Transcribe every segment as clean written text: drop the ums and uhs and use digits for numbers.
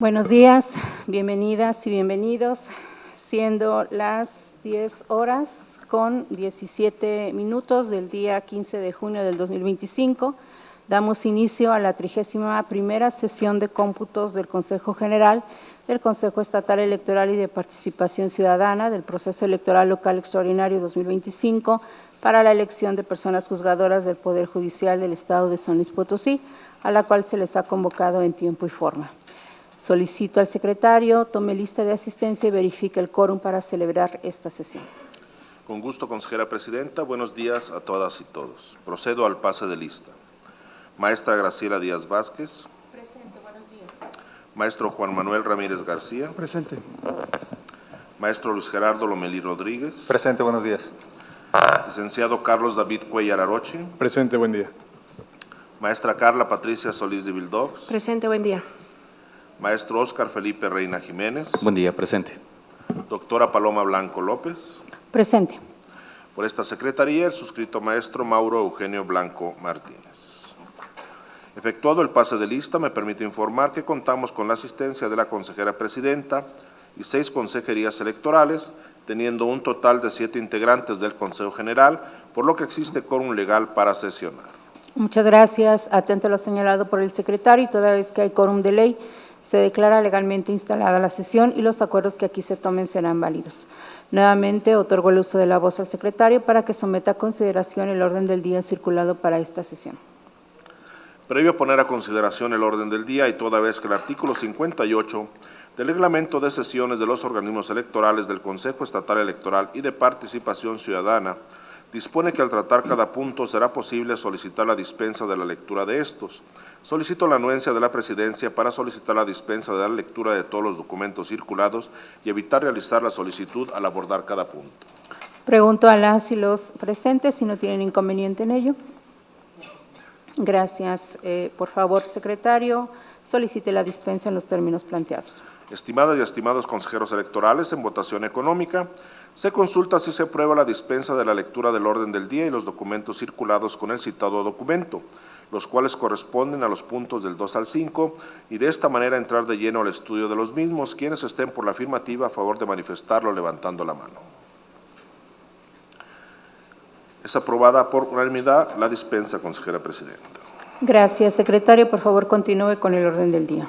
Buenos días, bienvenidas y bienvenidos. Siendo las 10 horas con 17 minutos del día 15 de junio del 2025, damos inicio a la 31ª sesión de cómputos del Consejo General del Consejo Estatal Electoral y de Participación Ciudadana del Proceso Electoral Local Extraordinario 2025 para la elección de personas juzgadoras del Poder Judicial del Estado de San Luis Potosí, a la cual se les ha convocado en tiempo y forma. Solicito al secretario tome lista de asistencia y verifique el quórum para celebrar esta sesión. Con gusto, consejera presidenta. Buenos días a todas y todos. Procedo al pase de lista. Maestra Graciela Díaz Vázquez. Presente, buenos días. Maestro Juan Manuel Ramírez García. Presente. Maestro Luis Gerardo Lomelí Rodríguez. Presente, buenos días. Licenciado Carlos David Cuellar Arochi. Presente, buen día. Maestra Carla Patricia Solís de Vildox. Presente, buen día. Maestro Óscar Felipe Reina Jiménez. Buen día, presente. Doctora Paloma Blanco López. Presente. Por esta secretaría, el suscrito maestro Mauro Eugenio Blanco Martínez. Efectuado el pase de lista, me permite informar que contamos con la asistencia de la consejera presidenta y 6 consejerías electorales, teniendo un total de 7 integrantes del Consejo General, por lo que existe quórum legal para sesionar. Muchas gracias. Atento a lo señalado por el secretario, y toda vez que hay quórum de ley, se declara legalmente instalada la sesión y los acuerdos que aquí se tomen serán válidos. Nuevamente, otorgo el uso de la voz al secretario para que someta a consideración el orden del día circulado para esta sesión. Previo a poner a consideración el orden del día y toda vez que el artículo 58 del Reglamento de Sesiones de los Organismos Electorales del Consejo Estatal Electoral y de Participación Ciudadana dispone que al tratar cada punto será posible solicitar la dispensa de la lectura de estos. Solicito la anuencia de la Presidencia para solicitar la dispensa de la lectura de todos los documentos circulados y evitar realizar la solicitud al abordar cada punto. Pregunto a las y los presentes si no tienen inconveniente en ello. Gracias. Por favor, secretario, solicite la dispensa en los términos planteados. Estimadas y estimados consejeros electorales, en votación económica, se consulta si se aprueba la dispensa de la lectura del orden del día y los documentos circulados con el citado documento, los cuales corresponden a los puntos del 2 al 5, y de esta manera entrar de lleno al estudio de los mismos. Quienes estén por la afirmativa, a favor de manifestarlo levantando la mano. Es aprobada por unanimidad la dispensa, consejera presidenta. Gracias, secretario. Por favor, continúe con el orden del día.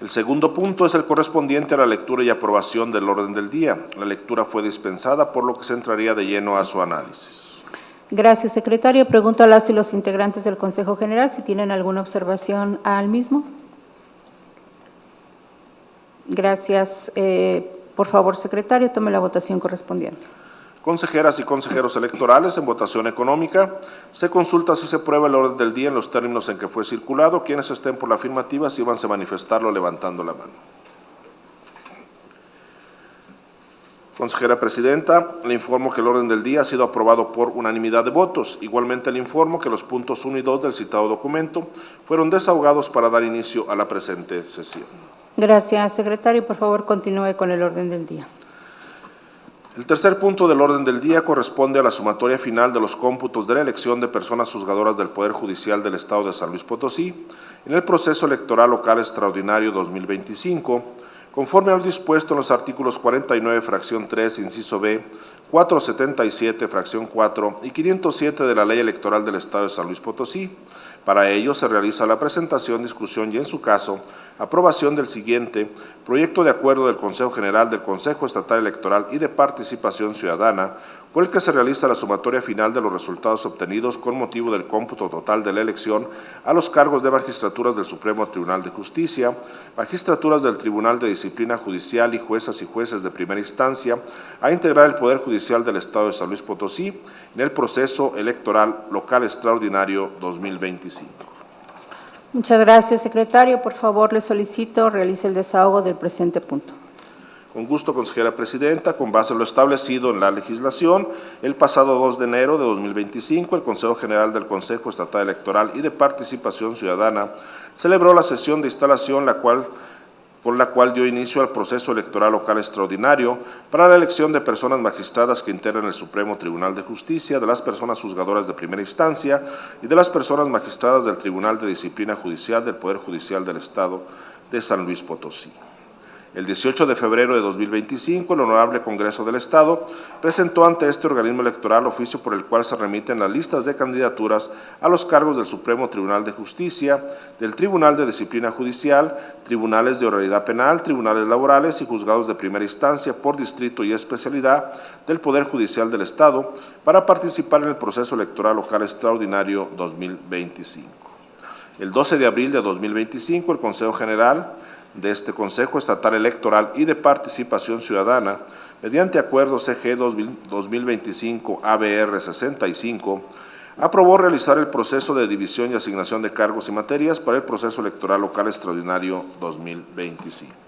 El segundo punto es el correspondiente a la lectura y aprobación del orden del día. La lectura fue dispensada, por lo que se entraría de lleno a su análisis. Gracias, secretario. Pregunto a las y los integrantes del Consejo General si tienen alguna observación al mismo. Gracias. Por favor, secretario, tome la votación correspondiente. Consejeras y consejeros electorales, en votación económica, se consulta si se aprueba el orden del día en los términos en que fue circulado. Quienes estén por la afirmativa, síbanse a manifestarlo levantando la mano. Consejera presidenta, le informo que el orden del día ha sido aprobado por unanimidad de votos. Igualmente le informo que los puntos 1 y 2 del citado documento fueron desahogados para dar inicio a la presente sesión. Gracias, secretario. Por favor, continúe con el orden del día. El tercer punto del orden del día corresponde a la sumatoria final de los cómputos de la elección de personas juzgadoras del Poder Judicial del Estado de San Luis Potosí en el proceso electoral local extraordinario 2025, conforme a lo dispuesto en los artículos 49, fracción 3, inciso B, 477, fracción 4 y 507 de la Ley Electoral del Estado de San Luis Potosí. Para ello se realiza la presentación, discusión y, en su caso, aprobación del siguiente proyecto de acuerdo del Consejo General del Consejo Estatal Electoral y de Participación Ciudadana, por el que se realiza la sumatoria final de los resultados obtenidos con motivo del cómputo total de la elección a los cargos de magistraturas del Supremo Tribunal de Justicia, magistraturas del Tribunal de Disciplina Judicial y jueces de primera instancia a integrar el Poder Judicial del Estado de San Luis Potosí en el proceso electoral local extraordinario 2025. Muchas gracias, secretario. Por favor, le solicito realice el desahogo del presente punto. Con gusto, consejera presidenta. Con base en lo establecido en la legislación, el pasado 2 de enero de 2025, el Consejo General del Consejo Estatal Electoral y de Participación Ciudadana celebró la sesión de instalación, con la cual dio inicio al proceso electoral local extraordinario para la elección de personas magistradas que integran el Supremo Tribunal de Justicia, de las personas juzgadoras de primera instancia y de las personas magistradas del Tribunal de Disciplina Judicial del Poder Judicial del Estado de San Luis Potosí. El 18 de febrero de 2025, el Honorable Congreso del Estado presentó ante este organismo electoral oficio por el cual se remiten las listas de candidaturas a los cargos del Supremo Tribunal de Justicia, del Tribunal de Disciplina Judicial, tribunales de oralidad penal, tribunales laborales y juzgados de primera instancia por distrito y especialidad del Poder Judicial del Estado para participar en el proceso electoral local extraordinario 2025. El 12 de abril de 2025, el Consejo General de este Consejo Estatal Electoral y de Participación Ciudadana, mediante acuerdo CG 2025 ABR 65, aprobó realizar el proceso de división y asignación de cargos y materias para el proceso electoral local extraordinario 2025.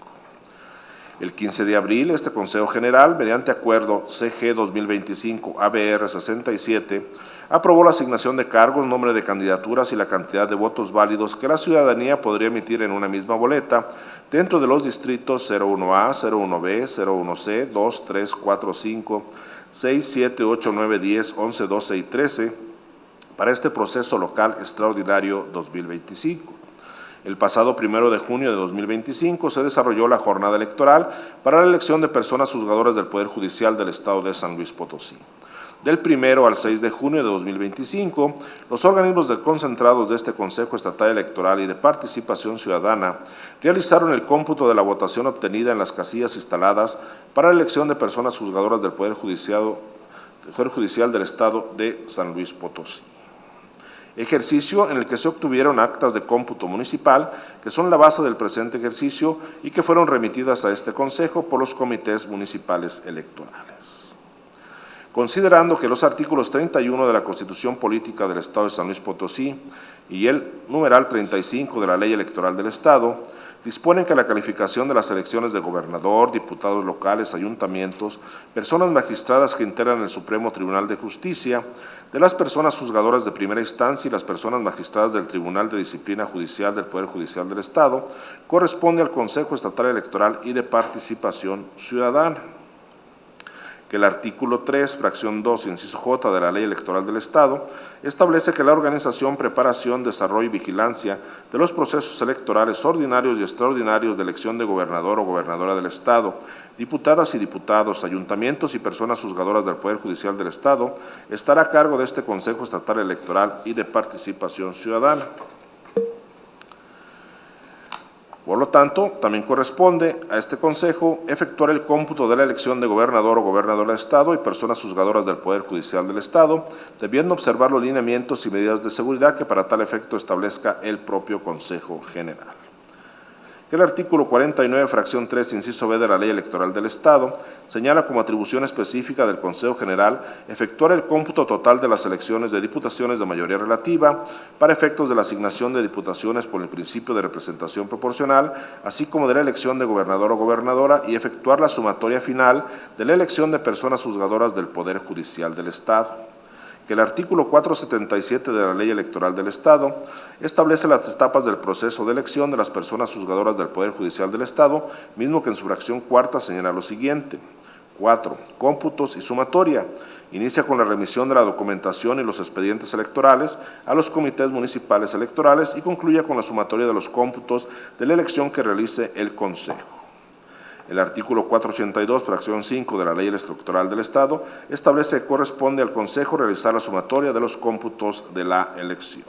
El 15 de abril, este Consejo General, mediante acuerdo CG 2025 ABR 67, aprobó la asignación de cargos, nombre de candidaturas y la cantidad de votos válidos que la ciudadanía podría emitir en una misma boleta dentro de los distritos 01A, 01B, 01C, 2, 3, 4, 5, 6, 7, 8, 9, 10, 11, 12 y 13 para este proceso local extraordinario 2025. El pasado 1 de junio de 2025 se desarrolló la jornada electoral para la elección de personas juzgadoras del Poder Judicial del Estado de San Luis Potosí. Del 1 al 6 de junio de 2025, los organismos concentrados de este Consejo Estatal Electoral y de Participación Ciudadana realizaron el cómputo de la votación obtenida en las casillas instaladas para la elección de personas juzgadoras del Poder Judicial del Estado de San Luis Potosí. Ejercicio en el que se obtuvieron actas de cómputo municipal, que son la base del presente ejercicio y que fueron remitidas a este Consejo por los comités municipales electorales. Considerando que los artículos 31 de la Constitución Política del Estado de San Luis Potosí y el numeral 35 de la Ley Electoral del Estado disponen que la calificación de las elecciones de gobernador, diputados locales, ayuntamientos, personas magistradas que integran el Supremo Tribunal de Justicia, de las personas juzgadoras de primera instancia y las personas magistradas del Tribunal de Disciplina Judicial del Poder Judicial del Estado, corresponde al Consejo Estatal Electoral y de Participación Ciudadana. Que el artículo 3, fracción 2, inciso J de la Ley Electoral del Estado, establece que la organización, preparación, desarrollo y vigilancia de los procesos electorales ordinarios y extraordinarios de elección de gobernador o gobernadora del Estado, diputadas y diputados, ayuntamientos y personas juzgadoras del Poder Judicial del Estado, estará a cargo de este Consejo Estatal Electoral y de Participación Ciudadana. Por lo tanto, también corresponde a este Consejo efectuar el cómputo de la elección de gobernador o gobernadora del Estado y personas juzgadoras del Poder Judicial del Estado, debiendo observar los lineamientos y medidas de seguridad que para tal efecto establezca el propio Consejo General. Que el artículo 49, fracción 3, inciso B de la Ley Electoral del Estado, señala como atribución específica del Consejo General efectuar el cómputo total de las elecciones de diputaciones de mayoría relativa para efectos de la asignación de diputaciones por el principio de representación proporcional, así como de la elección de gobernador o gobernadora y efectuar la sumatoria final de la elección de personas juzgadoras del Poder Judicial del Estado. Que el artículo 477 de la Ley Electoral del Estado establece las etapas del proceso de elección de las personas juzgadoras del Poder Judicial del Estado, mismo que en su fracción cuarta señala lo siguiente. 4. Cómputos y sumatoria. Inicia con la remisión de la documentación y los expedientes electorales a los comités municipales electorales y concluye con la sumatoria de los cómputos de la elección que realice el Consejo. El artículo 482, fracción 5 de la Ley Electoral del Estado establece que corresponde al Consejo realizar la sumatoria de los cómputos de la elección.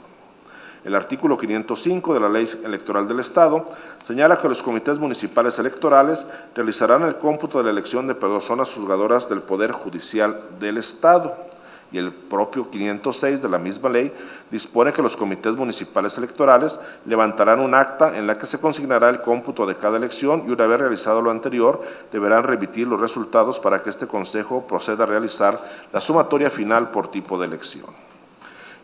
El artículo 505 de la Ley Electoral del Estado señala que los comités municipales electorales realizarán el cómputo de la elección de personas juzgadoras del Poder Judicial del Estado. Y el propio 506 de la misma ley dispone que los comités municipales electorales levantarán un acta en la que se consignará el cómputo de cada elección y una vez realizado lo anterior deberán remitir los resultados para que este Consejo proceda a realizar la sumatoria final por tipo de elección.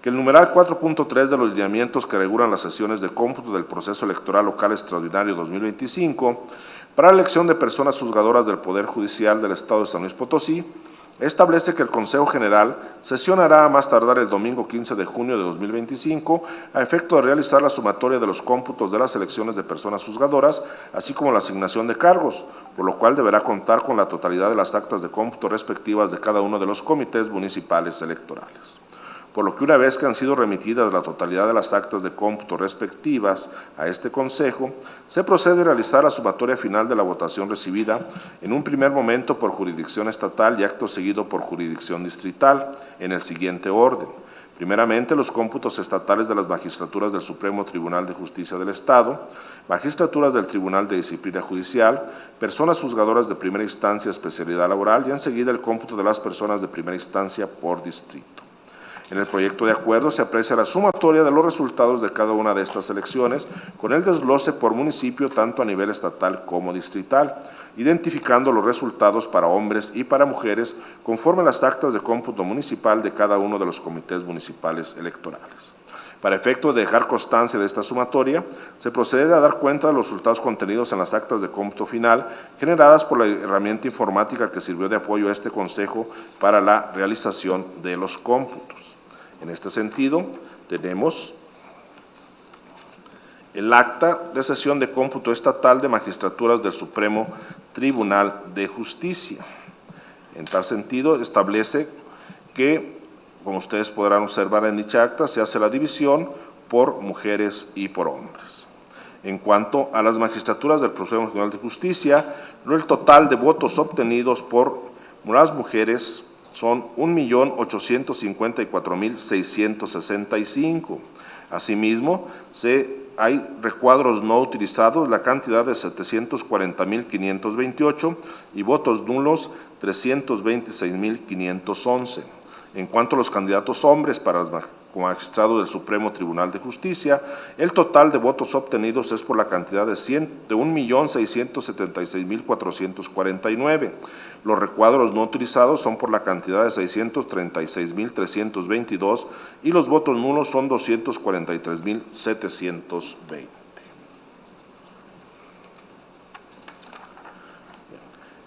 Que el numeral 4.3 de los lineamientos que regulan las sesiones de cómputo del proceso electoral local extraordinario 2025 para la elección de personas juzgadoras del Poder Judicial del Estado de San Luis Potosí establece que el Consejo General sesionará a más tardar el domingo 15 de junio de 2025 a efecto de realizar la sumatoria de los cómputos de las elecciones de personas juzgadoras, así como la asignación de cargos, por lo cual deberá contar con la totalidad de las actas de cómputo respectivas de cada uno de los comités municipales electorales. por lo que una vez que han sido remitidas la totalidad de las actas de cómputo respectivas a este Consejo, se procede a realizar la sumatoria final de la votación recibida en un primer momento por jurisdicción estatal y acto seguido por jurisdicción distrital, en el siguiente orden. Primeramente, los cómputos estatales de las magistraturas del Supremo Tribunal de Justicia del Estado, magistraturas del Tribunal de Disciplina Judicial, personas juzgadoras de primera instancia, especialidad laboral, y enseguida el cómputo de las personas de primera instancia por distrito. En el proyecto de acuerdo se aprecia la sumatoria de los resultados de cada una de estas elecciones con el desglose por municipio tanto a nivel estatal como distrital, identificando los resultados para hombres y para mujeres conforme a las actas de cómputo municipal de cada uno de los comités municipales electorales. Para efecto de dejar constancia de esta sumatoria, se procede a dar cuenta de los resultados contenidos en las actas de cómputo final generadas por la herramienta informática que sirvió de apoyo a este Consejo para la realización de los cómputos. En este sentido, tenemos el acta de sesión de cómputo estatal de magistraturas del Supremo Tribunal de Justicia. En tal sentido, establece que, como ustedes podrán observar en dicha acta, se hace la división por mujeres y por hombres. En cuanto a las magistraturas del Supremo Tribunal de Justicia, el total de votos obtenidos por las mujeres son 1.854.665. Asimismo, hay recuadros no utilizados, la cantidad de 740.528 y votos nulos 326.511. En cuanto a los candidatos hombres para como magistrados del Supremo Tribunal de Justicia, el total de votos obtenidos es por la cantidad de 1.676.449. Los recuadros no utilizados son por la cantidad de 636.322 y los votos nulos son 243.720.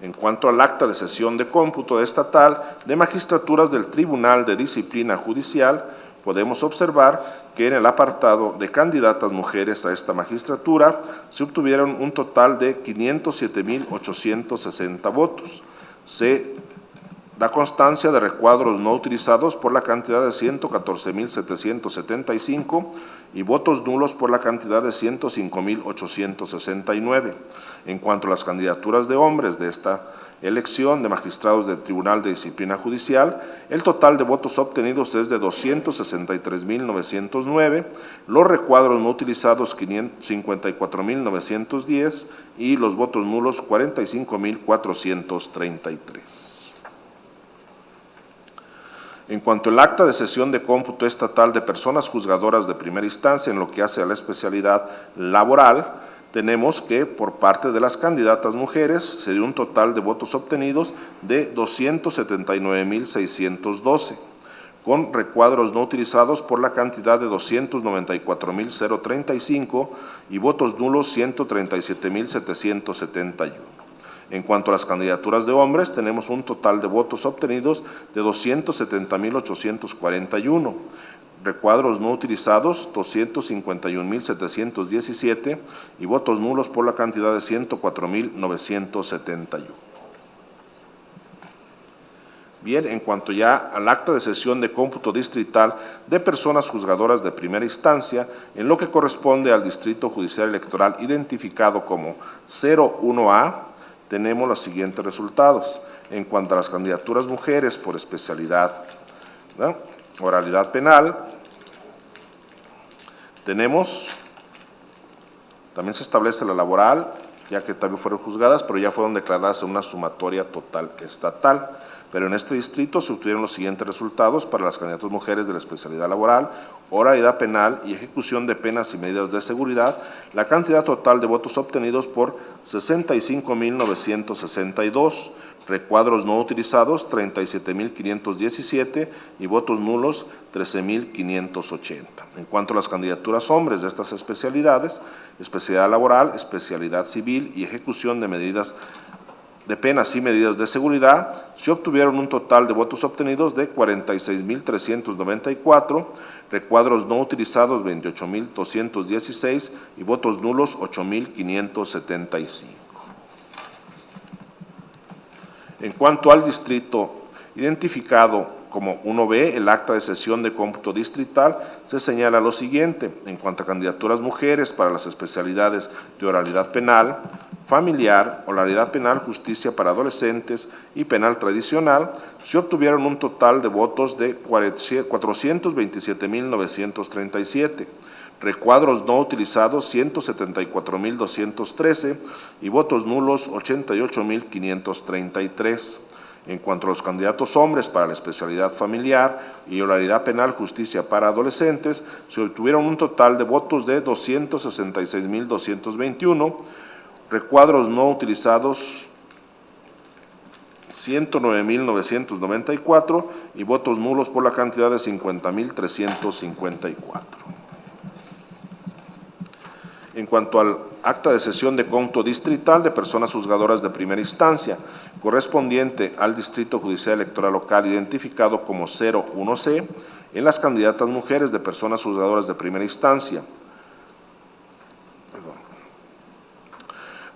En cuanto al acta de sesión de cómputo estatal de magistraturas del Tribunal de Disciplina Judicial, podemos observar que en el apartado de candidatas mujeres a esta magistratura se obtuvieron un total de 507.860 votos. Se da constancia de recuadros no utilizados por la cantidad de 114.775 y votos nulos por la cantidad de 105.869. En cuanto a las candidaturas de hombres de esta elección de magistrados del Tribunal de Disciplina Judicial, el total de votos obtenidos es de 263.909, los recuadros no utilizados 54.910 y los votos nulos 45.433. En cuanto al acta de sesión de cómputo estatal de personas juzgadoras de primera instancia en lo que hace a la especialidad laboral, tenemos que por parte de las candidatas mujeres se dio un total de votos obtenidos de 279.612, con recuadros no utilizados por la cantidad de 294.035 y votos nulos 137.771. En cuanto a las candidaturas de hombres, tenemos un total de votos obtenidos de 270.841, recuadros no utilizados 251.717 y votos nulos por la cantidad de 104.971. Bien, en cuanto ya al acta de sesión de cómputo distrital de personas juzgadoras de primera instancia, en lo que corresponde al Distrito Judicial Electoral identificado como 01A, tenemos los siguientes resultados. En cuanto a las candidaturas mujeres por especialidad, ¿no?, oralidad penal, tenemos, también se establece la laboral, ya que también fueron juzgadas, pero ya fueron declaradas en una sumatoria total estatal. Pero en este distrito se obtuvieron los siguientes resultados para las candidaturas mujeres de la especialidad laboral, oralidad penal y ejecución de penas y medidas de seguridad. La cantidad total de votos obtenidos por 65.962, recuadros no utilizados 37.517 y votos nulos 13.580. En cuanto a las candidaturas hombres de estas especialidades, especialidad laboral, especialidad civil y ejecución de medidas de penas y medidas de seguridad, se obtuvieron un total de votos obtenidos de 46.394, recuadros no utilizados 28.216 y votos nulos 8.575. En cuanto al distrito identificado como 1B, el acta de sesión de cómputo distrital, se señala lo siguiente: en cuanto a candidaturas mujeres para las especialidades de oralidad penal, familiar, oralidad penal, justicia para adolescentes y penal tradicional, se obtuvieron un total de votos de 427,937, recuadros no utilizados 174,213 y votos nulos 88,533. En cuanto a los candidatos hombres para la especialidad familiar y oralidad penal, justicia para adolescentes, se obtuvieron un total de votos de 266,221, recuadros no utilizados 109,994 y votos nulos por la cantidad de 50,354. En cuanto al acta de sesión de cómputo distrital de personas juzgadoras de primera instancia, correspondiente al Distrito Judicial Electoral Local identificado como 01C, en las candidatas mujeres de personas juzgadoras de primera instancia.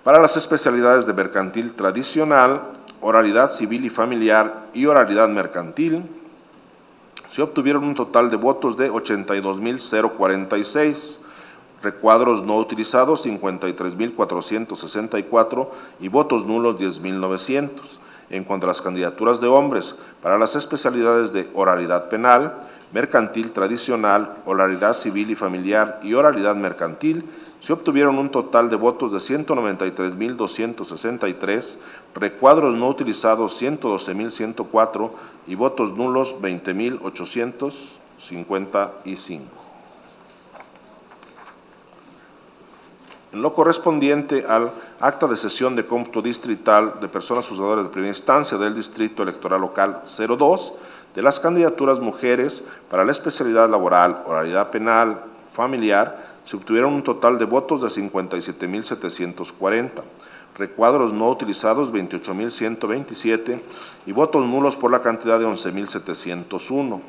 Para las especialidades de mercantil tradicional, oralidad civil y familiar y oralidad mercantil, se obtuvieron un total de votos de 82,046, recuadros no utilizados 53,464 y votos nulos 10,900. En cuanto a las candidaturas de hombres para las especialidades de oralidad penal, mercantil tradicional, oralidad civil y familiar y oralidad mercantil, se obtuvieron un total de votos de 193,263, recuadros no utilizados 112,104 y votos nulos 20,855. En lo correspondiente al acta de sesión de cómputo distrital de personas juzgadoras de primera instancia del Distrito Electoral Local 02, de las candidaturas mujeres para la especialidad laboral, oralidad penal, familiar, se obtuvieron un total de votos de 57,740, recuadros no utilizados 28,127 y votos nulos por la cantidad de 11,701.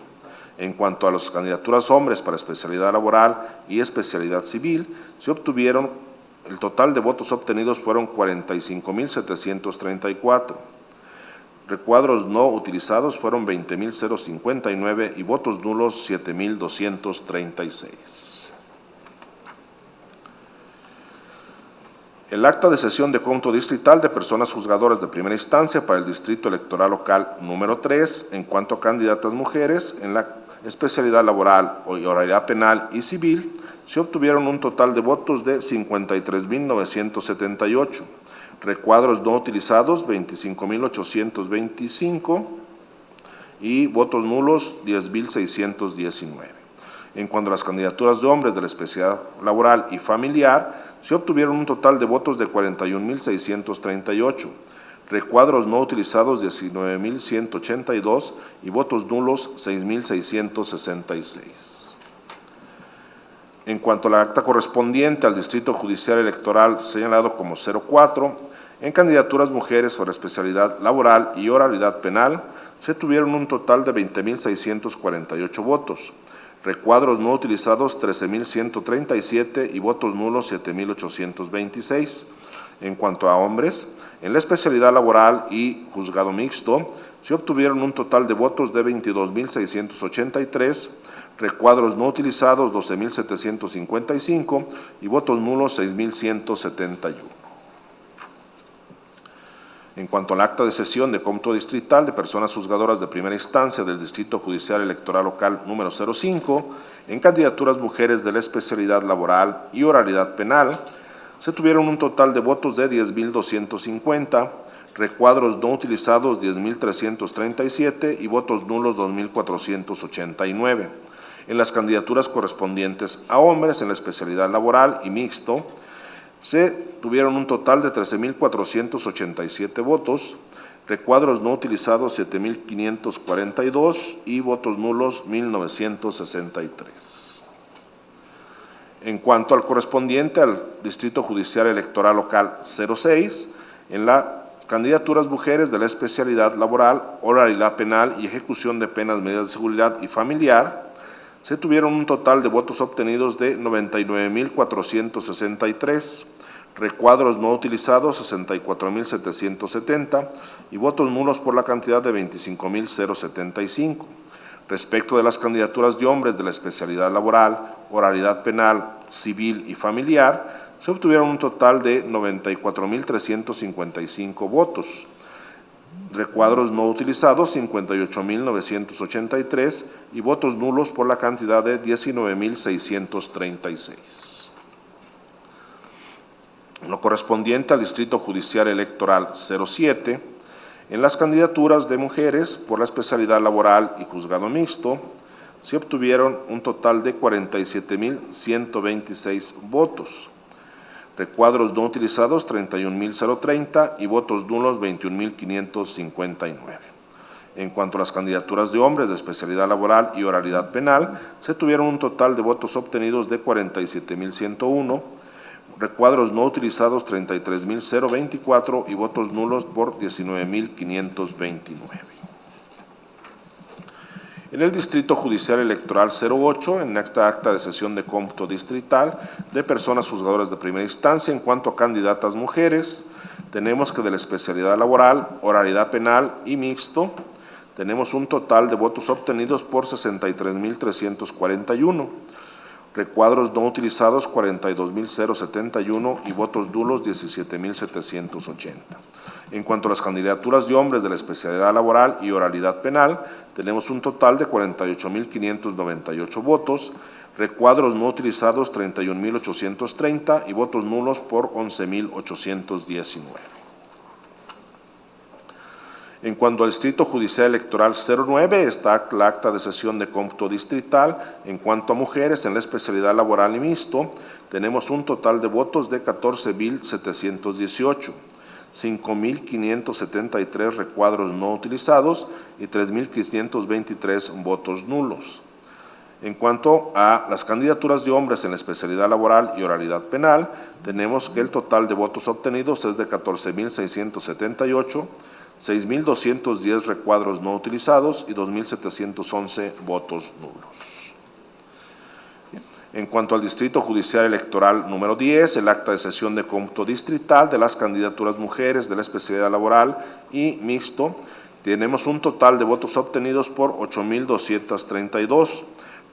En cuanto a las candidaturas hombres para especialidad laboral y especialidad civil, se obtuvieron, el total de votos obtenidos fueron 45,734. Recuadros no utilizados fueron 20,059 y votos nulos 7,236. El acta de sesión de cómputo distrital de personas juzgadoras de primera instancia para el Distrito Electoral Local número 3, en cuanto a candidatas mujeres en la especialidad laboral, oralidad penal y civil, se obtuvieron un total de votos de 53,978, recuadros no utilizados 25,825 y votos nulos 10,619. En cuanto a las candidaturas de hombres de la especialidad laboral y familiar, se obtuvieron un total de votos de 41,638, recuadros no utilizados 19,182 y votos nulos 6,666. En cuanto al acta correspondiente al Distrito Judicial Electoral señalado como 04, en candidaturas mujeres por especialidad laboral y oralidad penal, se tuvieron un total de 20,648 votos, recuadros no utilizados 13,137 y votos nulos 7,826. En cuanto a hombres, en la especialidad laboral y juzgado mixto, se obtuvieron un total de votos de 22,683, recuadros no utilizados 12,755 y votos nulos 6,171. En cuanto al acta de sesión de cómputo distrital de personas juzgadoras de primera instancia del Distrito Judicial Electoral Local número 05, en candidaturas mujeres de la especialidad laboral y oralidad penal, se tuvieron un total de votos de 10,250, recuadros no utilizados 10,337 y votos nulos 2,489. En las candidaturas correspondientes a hombres en la especialidad laboral y mixto, se tuvieron un total de 13,487 votos, recuadros no utilizados 7,542 y votos nulos 1,963. En cuanto al correspondiente al Distrito Judicial Electoral Local 06, en las candidaturas mujeres de la especialidad laboral, oralidad penal y ejecución de penas, medidas de seguridad y familiar, se tuvieron un total de votos obtenidos de 99,463, recuadros no utilizados 64,770 y votos nulos por la cantidad de 25,075. Respecto de las candidaturas de hombres de la especialidad laboral, oralidad penal, civil y familiar, se obtuvieron un total de 94,355 votos. Recuadros no utilizados 58,983 y votos nulos por la cantidad de 19,636. En lo correspondiente al Distrito Judicial Electoral 07, en las candidaturas de mujeres por la especialidad laboral y juzgado mixto, se obtuvieron un total de 47,126 votos. Recuadros no utilizados 31,030 y votos nulos 21,559. En cuanto a las candidaturas de hombres de especialidad laboral y oralidad penal, se tuvieron un total de votos obtenidos de 47,101, recuadros no utilizados 33,024 y votos nulos por 19,529. En el Distrito Judicial Electoral 08, en esta acta de sesión de cómputo distrital de personas juzgadoras de primera instancia, en cuanto a candidatas mujeres, tenemos que de la especialidad laboral, oralidad penal y mixto, tenemos un total de votos obtenidos por 63,341, recuadros no utilizados 42,071 y votos nulos 17,780. En cuanto a las candidaturas de hombres de la especialidad laboral y oralidad penal, tenemos un total de 48,598 votos, recuadros no utilizados 31,830 y votos nulos por 11,819. En cuanto al Distrito Judicial Electoral 09, está la acta de sesión de cómputo distrital. En cuanto a mujeres en la especialidad laboral y mixto, tenemos un total de votos de 14,718. 5,573 recuadros no utilizados y 3,523 votos nulos. En cuanto a las candidaturas de hombres en la especialidad laboral y oralidad penal, tenemos que el total de votos obtenidos es de 14,678, 6,210 recuadros no utilizados y 2,711 votos nulos. En cuanto al Distrito Judicial Electoral número 10, el acta de sesión de cómputo distrital de las candidaturas mujeres de la especialidad laboral y mixto, tenemos un total de votos obtenidos por 8,232,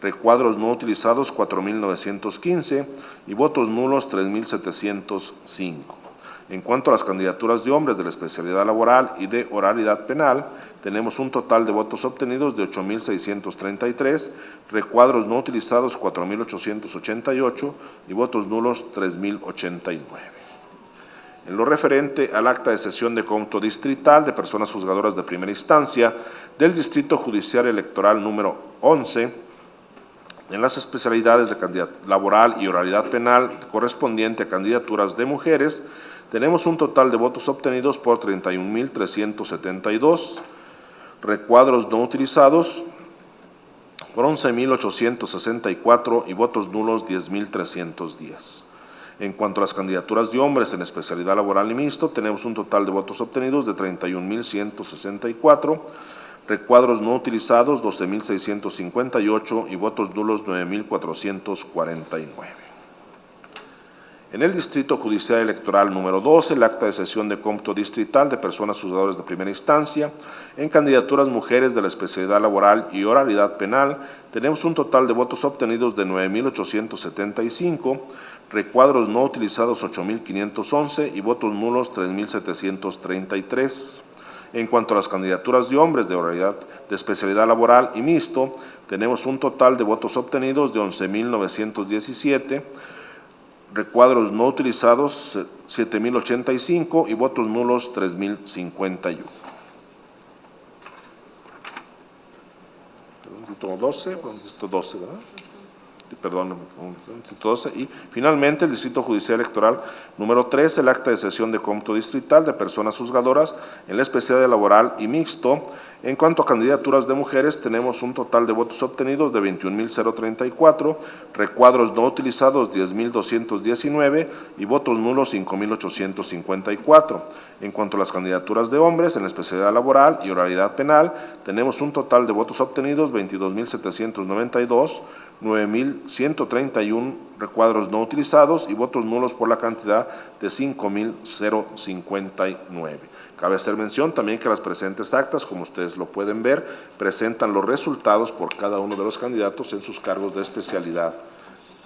recuadros no utilizados 4,915 y votos nulos 3,705. En cuanto a las candidaturas de hombres de la especialidad laboral y de oralidad penal, tenemos un total de votos obtenidos de 8,633, recuadros no utilizados 4,888 y votos nulos 3,089. En lo referente al acta de sesión de cómputo distrital de personas juzgadoras de primera instancia del Distrito Judicial Electoral número 11, en las especialidades de laboral y oralidad penal correspondiente a candidaturas de mujeres, tenemos un total de votos obtenidos por 31,372, recuadros no utilizados por 11,864 y votos nulos 10,310. En cuanto a las candidaturas de hombres en especialidad laboral y mixto, tenemos un total de votos obtenidos de 31,164, recuadros no utilizados 12,658 y votos nulos 9,449. En el Distrito Judicial Electoral número 12, el acta de sesión de cómputo distrital de personas juzgadoras de primera instancia, en candidaturas mujeres de la especialidad laboral y oralidad penal, tenemos un total de votos obtenidos de 9,875, recuadros no utilizados 8,511 y votos nulos 3,733. En cuanto a las candidaturas de hombres de oralidad de especialidad laboral y mixto, tenemos un total de votos obtenidos de 11,917, recuadros no utilizados 7,085 y votos nulos 3,051. Distrito 12, ¿verdad? Perdón, Distrito 12. Y finalmente el Distrito Judicial Electoral número 3, el acta de sesión de cómputo distrital de personas juzgadoras en la especialidad laboral y mixto. En cuanto a candidaturas de mujeres, tenemos un total de votos obtenidos de 21,034, recuadros no utilizados 10,219 y votos nulos 5,854. En cuanto a las candidaturas de hombres en la especialidad laboral y oralidad penal, tenemos un total de votos obtenidos 22,792, 5,131 recuadros no utilizados y votos nulos por la cantidad de 5,059. Cabe hacer mención también que las presentes actas, como ustedes lo pueden ver, presentan los resultados por cada uno de los candidatos en sus cargos de especialidad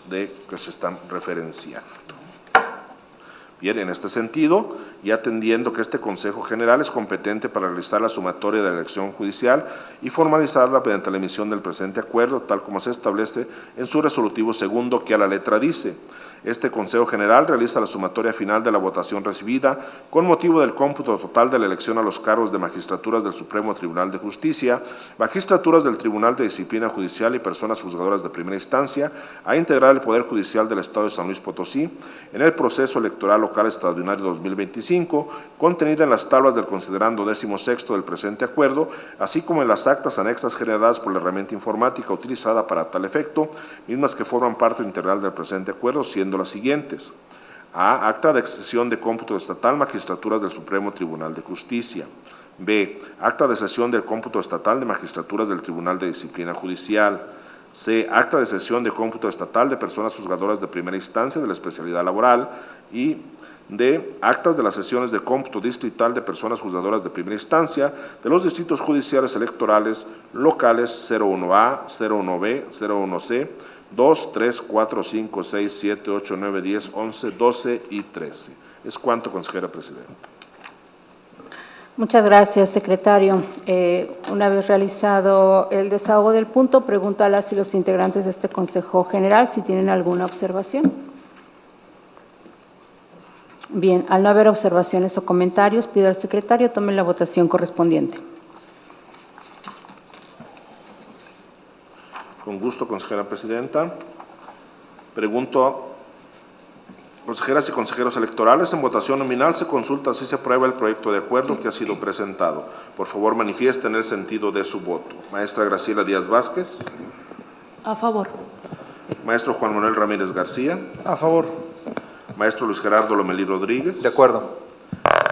que se están referenciando. Bien, en este sentido, y atendiendo que este Consejo General es competente para realizar la sumatoria de la elección judicial y formalizarla mediante la emisión del presente acuerdo, tal como se establece en su resolutivo segundo, que a la letra dice: este Consejo General realiza la sumatoria final de la votación recibida con motivo del cómputo total de la elección a los cargos de magistraturas del Supremo Tribunal de Justicia, magistraturas del Tribunal de Disciplina Judicial y personas juzgadoras de primera instancia a integrar el Poder Judicial del Estado de San Luis Potosí en el proceso electoral local extraordinario 2025, contenida en las tablas del considerando 16º del presente acuerdo, así como en las actas anexas generadas por la herramienta informática utilizada para tal efecto, mismas que forman parte integral del presente acuerdo, siendo las siguientes: A. Acta de sesión de cómputo estatal, magistraturas del Supremo Tribunal de Justicia. B. Acta de sesión del cómputo estatal de magistraturas del Tribunal de Disciplina Judicial. C. Acta de sesión de cómputo estatal de personas juzgadoras de primera instancia de la especialidad laboral. Y D. Actas de las sesiones de cómputo distrital de personas juzgadoras de primera instancia de los distritos judiciales electorales locales 01A, 01B, 01C, 2, 3, 4, 5, 6, 7, 8, 9, 10, 11, 12 y 13. Es cuanto, consejera presidenta. Muchas gracias, secretario. Una vez realizado el desahogo del punto, pregunto a las y los integrantes de este Consejo General si tienen alguna observación. Bien, al no haber observaciones o comentarios, pido al secretario tome la votación correspondiente. Con gusto, consejera presidenta. Pregunto, consejeras y consejeros electorales, en votación nominal se consulta si se aprueba el proyecto de acuerdo que ha sido presentado. Por favor, manifiesten el sentido de su voto. Maestra Graciela Díaz Vázquez. A favor. Maestro Juan Manuel Ramírez García. A favor. Maestro Luis Gerardo Lomelí Rodríguez. De acuerdo.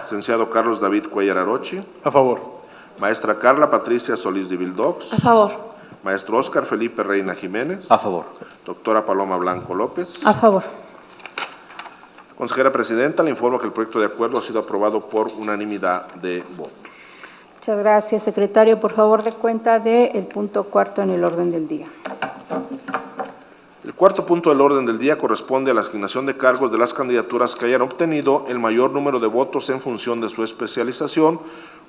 Licenciado Carlos David Cuellar Arochi. A favor. Maestra Carla Patricia Solís de Vildox. A favor. Maestro Óscar Felipe Reina Jiménez. A favor. Doctora Paloma Blanco López. A favor. Consejera presidenta, le informo que el proyecto de acuerdo ha sido aprobado por unanimidad de votos. Muchas gracias, secretario. Por favor, dé cuenta del punto cuarto en el orden del día. El cuarto punto del orden del día corresponde a la asignación de cargos de las candidaturas que hayan obtenido el mayor número de votos en función de su especialización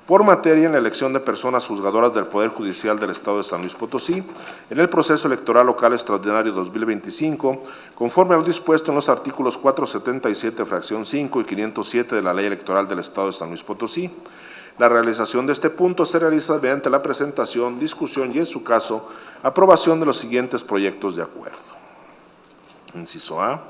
por materia en la elección de personas juzgadoras del Poder Judicial del Estado de San Luis Potosí en el proceso electoral local extraordinario 2025, conforme a lo dispuesto en los artículos 477, fracción 5 y 507 de la Ley Electoral del Estado de San Luis Potosí. La realización de este punto se realiza mediante la presentación, discusión y, en su caso, aprobación de los siguientes proyectos de acuerdo. Inciso A.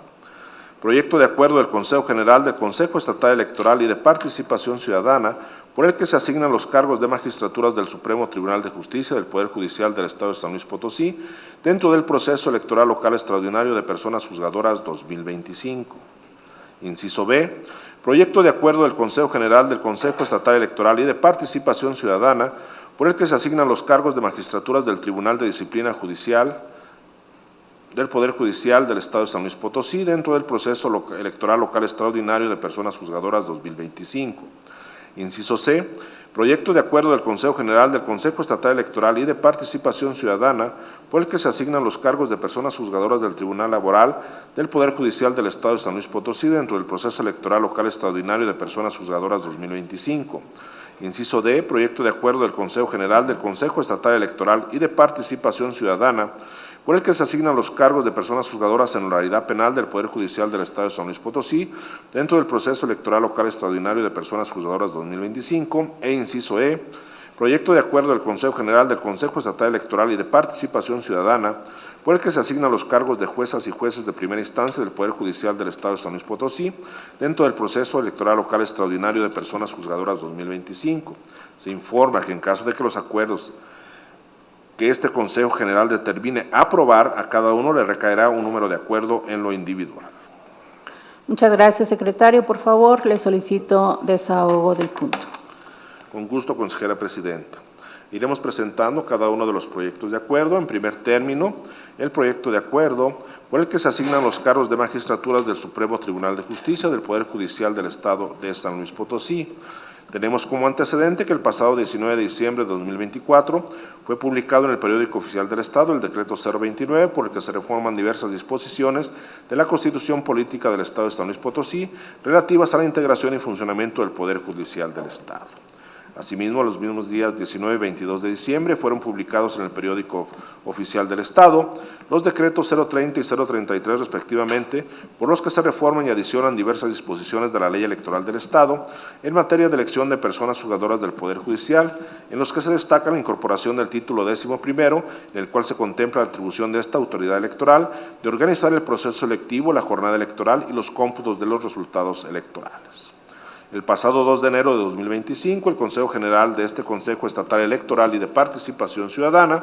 Proyecto de acuerdo del Consejo General del Consejo Estatal Electoral y de Participación Ciudadana por el que se asignan los cargos de magistraturas del Supremo Tribunal de Justicia del Poder Judicial del Estado de San Luis Potosí dentro del proceso electoral local extraordinario de personas juzgadoras 2025. Inciso B. Proyecto de acuerdo del Consejo General del Consejo Estatal Electoral y de Participación Ciudadana por el que se asignan los cargos de magistraturas del Tribunal de Disciplina Judicial del Poder Judicial del Estado de San Luis Potosí dentro del proceso electoral local extraordinario de personas juzgadoras 2025. Inciso C. Proyecto de acuerdo del Consejo General del Consejo Estatal Electoral y de Participación Ciudadana por el que se asignan los cargos de personas juzgadoras del Tribunal Laboral del Poder Judicial del Estado de San Luis Potosí dentro del proceso electoral local extraordinario de personas juzgadoras 2025. Inciso D. Proyecto de acuerdo del Consejo General del Consejo Estatal Electoral y de Participación Ciudadana por el que se asignan los cargos de personas juzgadoras en honorariedad penal del Poder Judicial del Estado de San Luis Potosí dentro del proceso electoral local extraordinario de personas juzgadoras 2025. E inciso E. Proyecto de acuerdo del Consejo General del Consejo Estatal Electoral y de Participación Ciudadana por el que se asignan los cargos de juezas y jueces de primera instancia del Poder Judicial del Estado de San Luis Potosí dentro del proceso electoral local extraordinario de personas juzgadoras 2025. Se informa que en caso de que los acuerdos que este Consejo General determine aprobar, a cada uno le recaerá un número de acuerdo en lo individual. Muchas gracias, secretario. Por favor, le solicito desahogo del punto. Con gusto, consejera presidenta. Iremos presentando cada uno de los proyectos de acuerdo. En primer término, el proyecto de acuerdo por el que se asignan los cargos de magistraturas del Supremo Tribunal de Justicia del Poder Judicial del Estado de San Luis Potosí. Tenemos como antecedente que el pasado 19 de diciembre de 2024 fue publicado en el Periódico Oficial del Estado el Decreto 029 por el que se reforman diversas disposiciones de la Constitución Política del Estado de San Luis Potosí relativas a la integración y funcionamiento del Poder Judicial del Estado. Asimismo, los mismos días 19 y 22 de diciembre fueron publicados en el Periódico Oficial del Estado los decretos 030 y 033 respectivamente, por los que se reforman y adicionan diversas disposiciones de la Ley Electoral del Estado en materia de elección de personas juzgadoras del Poder Judicial, en los que se destaca la incorporación del título 11º, en el cual se contempla la atribución de esta autoridad electoral de organizar el proceso electivo, la jornada electoral y los cómputos de los resultados electorales. El pasado 2 de enero de 2025, el Consejo General de este Consejo Estatal Electoral y de Participación Ciudadana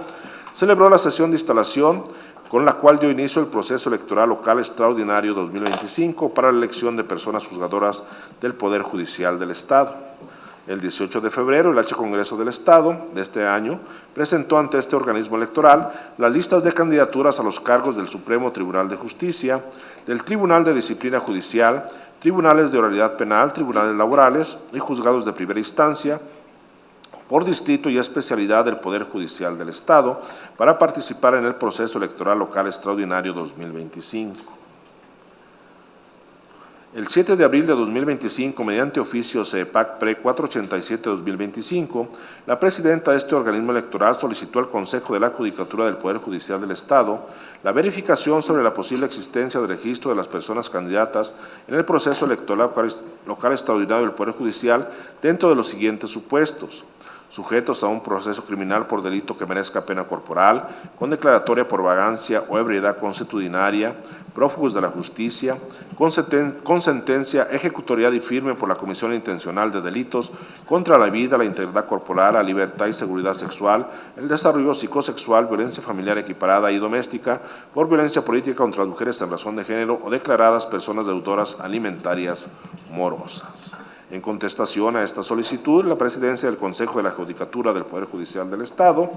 celebró la sesión de instalación con la cual dio inicio el proceso electoral local extraordinario 2025 para la elección de personas juzgadoras del Poder Judicial del Estado. El 18 de febrero, el H. Congreso del Estado de este año presentó ante este organismo electoral las listas de candidaturas a los cargos del Supremo Tribunal de Justicia, del Tribunal de Disciplina Judicial, tribunales de oralidad penal, tribunales laborales y juzgados de primera instancia, por distrito y especialidad del Poder Judicial del Estado, para participar en el proceso electoral local extraordinario 2025. El 7 de abril de 2025, mediante oficio CEPAC-PRE 487-2025, la presidenta de este organismo electoral solicitó al Consejo de la Judicatura del Poder Judicial del Estado la verificación sobre la posible existencia de registro de las personas candidatas en el proceso electoral local extraordinario del Poder Judicial dentro de los siguientes supuestos: sujetos a un proceso criminal por delito que merezca pena corporal, con declaratoria por vagancia o ebriedad consuetudinaria, prófugos de la justicia, con sentencia ejecutorial y firme por la comisión intencional de delitos contra la vida, la integridad corporal, la libertad y seguridad sexual, el desarrollo psicosexual, violencia familiar equiparada y doméstica, por violencia política contra las mujeres en razón de género o declaradas personas deudoras alimentarias morosas. En contestación a esta solicitud, la Presidencia del Consejo de la Judicatura del Poder Judicial del Estado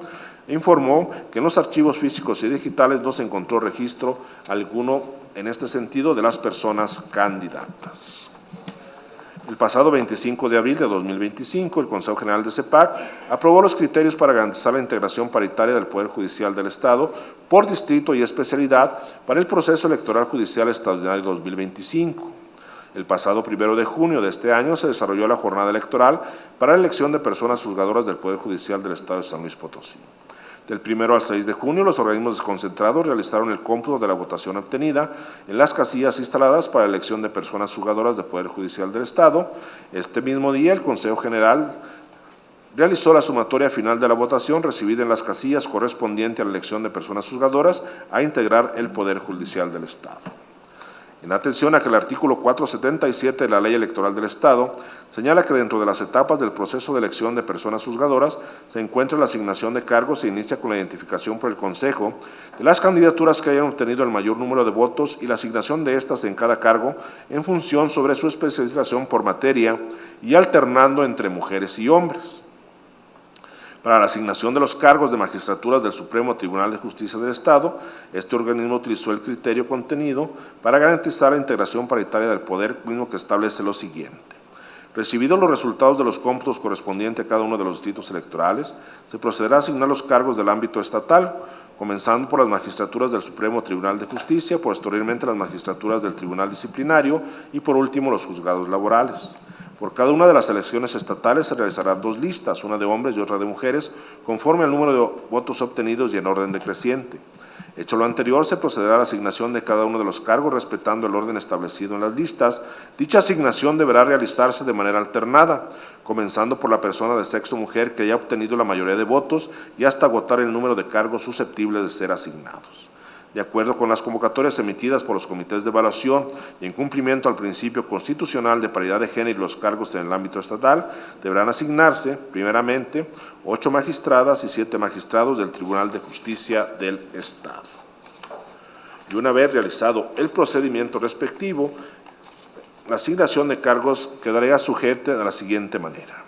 informó que en los archivos físicos y digitales no se encontró registro alguno en este sentido de las personas candidatas. El pasado 25 de abril de 2025, el Consejo General de CEPAC aprobó los criterios para garantizar la integración paritaria del Poder Judicial del Estado por distrito y especialidad para el proceso electoral judicial extraordinario 2025. El pasado 1 de junio de este año se desarrolló la jornada electoral para la elección de personas juzgadoras del Poder Judicial del Estado de San Luis Potosí. Del 1 al 6 de junio, los organismos desconcentrados realizaron el cómputo de la votación obtenida en las casillas instaladas para la elección de personas juzgadoras del Poder Judicial del Estado. Este mismo día, el Consejo General realizó la sumatoria final de la votación recibida en las casillas correspondiente a la elección de personas juzgadoras a integrar el Poder Judicial del Estado. En atención a que el artículo 477 de la Ley Electoral del Estado señala que dentro de las etapas del proceso de elección de personas juzgadoras se encuentra la asignación de cargos e inicia con la identificación por el Consejo de las candidaturas que hayan obtenido el mayor número de votos y la asignación de estas en cada cargo en función sobre su especialización por materia y alternando entre mujeres y hombres. Para la asignación de los cargos de magistraturas del Supremo Tribunal de Justicia del Estado, este organismo utilizó el criterio contenido para garantizar la integración paritaria del poder, mismo que establece lo siguiente. Recibidos los resultados de los cómputos correspondientes a cada uno de los distritos electorales, se procederá a asignar los cargos del ámbito estatal, comenzando por las magistraturas del Supremo Tribunal de Justicia, posteriormente las magistraturas del Tribunal Disciplinario y por último los juzgados laborales. Por cada una de las elecciones estatales se realizarán 2 listas, una de hombres y otra de mujeres, conforme al número de votos obtenidos y en orden decreciente. Hecho lo anterior, se procederá a la asignación de cada uno de los cargos respetando el orden establecido en las listas. Dicha asignación deberá realizarse de manera alternada, comenzando por la persona de sexo mujer que haya obtenido la mayoría de votos y hasta agotar el número de cargos susceptibles de ser asignados. De acuerdo con las convocatorias emitidas por los comités de evaluación y en cumplimiento al principio constitucional de paridad de género y los cargos en el ámbito estatal, deberán asignarse, primeramente, 8 magistradas y 7 magistrados del Tribunal de Justicia del Estado. Y una vez realizado el procedimiento respectivo, la asignación de cargos quedaría sujeta de la siguiente manera.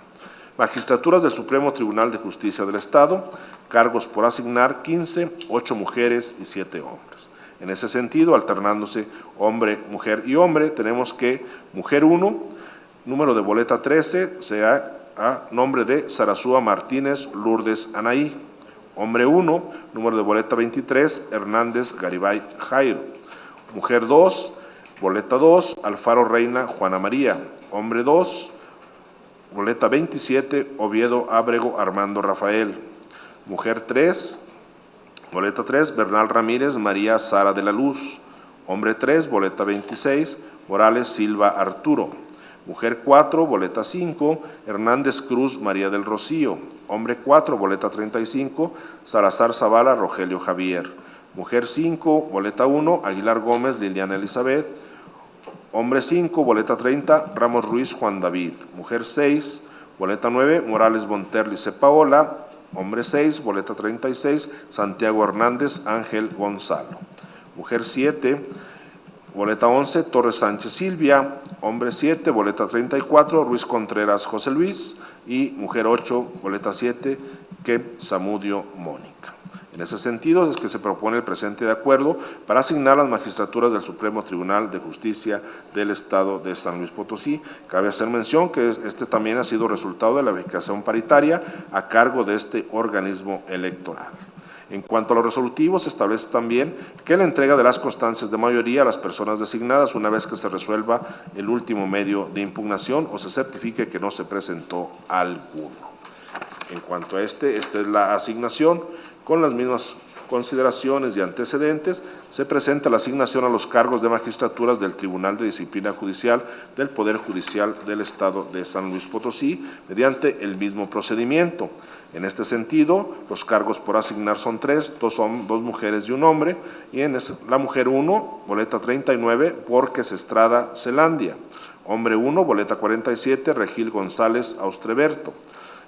Magistraturas del Supremo Tribunal de Justicia del Estado, cargos por asignar 15, 8 mujeres y 7 hombres. En ese sentido, alternándose hombre, mujer y hombre, tenemos que mujer 1, número de boleta 13, sea a nombre de Sarasúa Martínez Lourdes Anaí. Hombre 1, número de boleta 23, Hernández Garibay Jairo. Mujer 2, boleta 2, Alfaro Reina Juana María. Hombre 2, boleta 27, Oviedo Ábrego Armando Rafael. Mujer 3, boleta 3, Bernal Ramírez María Sara de la Luz. Hombre 3, boleta 26, Morales Silva Arturo. Mujer 4, boleta 5, Hernández Cruz María del Rocío. Hombre 4, boleta 35, Salazar Zavala Rogelio Javier. Mujer 5, boleta 1, Aguilar Gómez Liliana Elizabeth. Hombre 5, boleta 30, Ramos Ruiz Juan David. Mujer 6, boleta 9, Morales Bonterlice Paola. Hombre 6, boleta 36, Santiago Hernández Ángel Gonzalo. Mujer 7, boleta 11, Torres Sánchez Silvia. Hombre 7, boleta 34, Ruiz Contreras José Luis. Y mujer 8, boleta 7, Kep Zamudio Mónica. En ese sentido es que se propone el presente de acuerdo para asignar las magistraturas del Supremo Tribunal de Justicia del Estado de San Luis Potosí. Cabe hacer mención que este también ha sido resultado de la verificación paritaria a cargo de este organismo electoral. En cuanto a los resolutivos, se establece también que la entrega de las constancias de mayoría a las personas designadas una vez que se resuelva el último medio de impugnación o se certifique que no se presentó alguno. En cuanto a esta es la asignación. Con las mismas consideraciones y antecedentes, se presenta la asignación a los cargos de magistraturas del Tribunal de Disciplina Judicial del Poder Judicial del Estado de San Luis Potosí mediante el mismo procedimiento. En este sentido, los cargos por asignar son 3, dos mujeres y un hombre, y en la mujer 1, boleta 39, Borges Estrada Celandia. Hombre 1, boleta 47, Regil González Austreberto.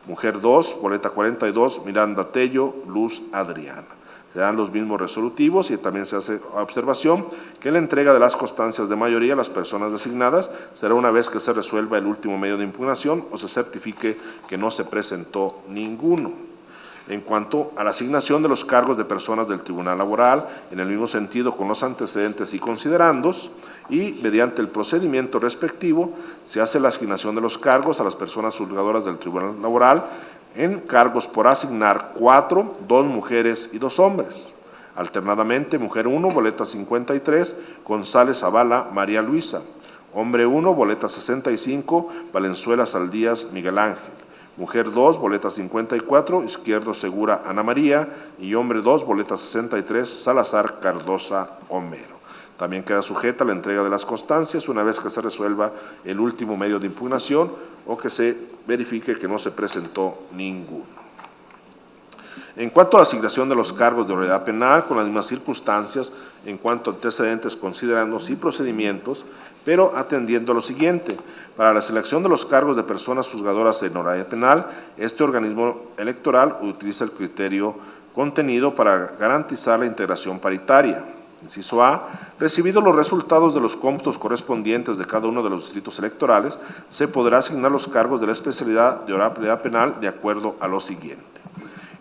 Mujer 2, boleta 42, Miranda Tello, Luz Adriana. Se dan los mismos resolutivos y también se hace observación que la entrega de las constancias de mayoría a las personas designadas será una vez que se resuelva el último medio de impugnación o se certifique que no se presentó ninguno. En cuanto a la asignación de los cargos de personas del Tribunal Laboral, en el mismo sentido con los antecedentes y considerandos, y mediante el procedimiento respectivo, se hace la asignación de los cargos a las personas juzgadoras del Tribunal Laboral en cargos por asignar 4, 2 mujeres y 2 hombres. Alternadamente, mujer 1, boleta 53, González Zavala María Luisa. Hombre 1, boleta 65, Valenzuela Saldías Miguel Ángel. Mujer 2, boleta 54, Izquierdo Segura Ana María. Y hombre 2, boleta 63, Salazar Cardosa Homero. También queda sujeta la entrega de las constancias una vez que se resuelva el último medio de impugnación o que se verifique que no se presentó ninguno. En cuanto a la asignación de los cargos de autoridad penal, con las mismas circunstancias en cuanto a antecedentes, considerandos y procedimientos, pero atendiendo a lo siguiente: para la selección de los cargos de personas juzgadoras en horario penal, este organismo electoral utiliza el criterio contenido para garantizar la integración paritaria. Inciso A, recibidos los resultados de los cómputos correspondientes de cada uno de los distritos electorales, se podrá asignar los cargos de la especialidad de horario penal de acuerdo a lo siguiente.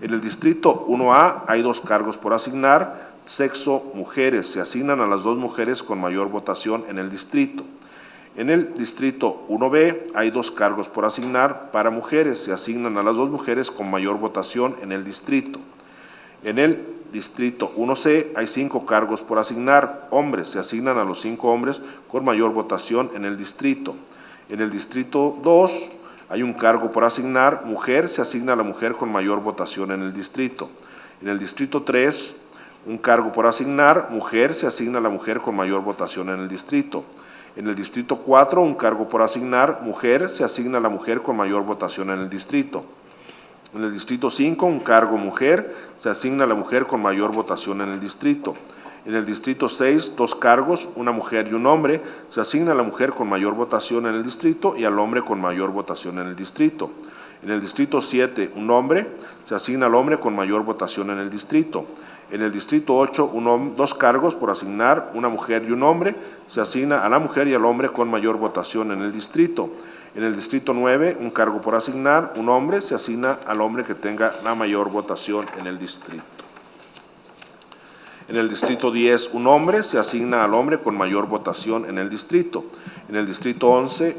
En el distrito 1A hay 2 cargos por asignar, sexo, mujeres, se asignan a las 2 mujeres con mayor votación en el distrito. En el distrito 1B hay 2 cargos por asignar para mujeres, se asignan a las 2 mujeres con mayor votación en el distrito. En el distrito 1C hay 5 cargos por asignar, hombres, se asignan a los 5 hombres con mayor votación en el distrito. En el distrito 2 hay un cargo por asignar, mujer, se asigna a la mujer con mayor votación en el distrito. En el distrito 3, un cargo por asignar, mujer, se asigna a la mujer con mayor votación en el distrito. En el distrito 4, un cargo por asignar, mujer, se asigna a la mujer con mayor votación en el distrito. En el distrito 5, un cargo mujer, se asigna a la mujer con mayor votación en el distrito. En el distrito 6, 2 cargos, una mujer y un hombre, se asigna a la mujer con mayor votación en el distrito y al hombre con mayor votación en el distrito. En el distrito 7, un hombre, se asigna al hombre con mayor votación en el distrito. En el distrito 8, 2 cargos por asignar, una mujer y un hombre, se asigna a la mujer y al hombre con mayor votación en el distrito. En el Distrito 9, un cargo por asignar, un hombre, se asigna al hombre que tenga la mayor votación en el distrito. En el Distrito 10, un hombre, se asigna al hombre con mayor votación en el distrito. En el Distrito 11,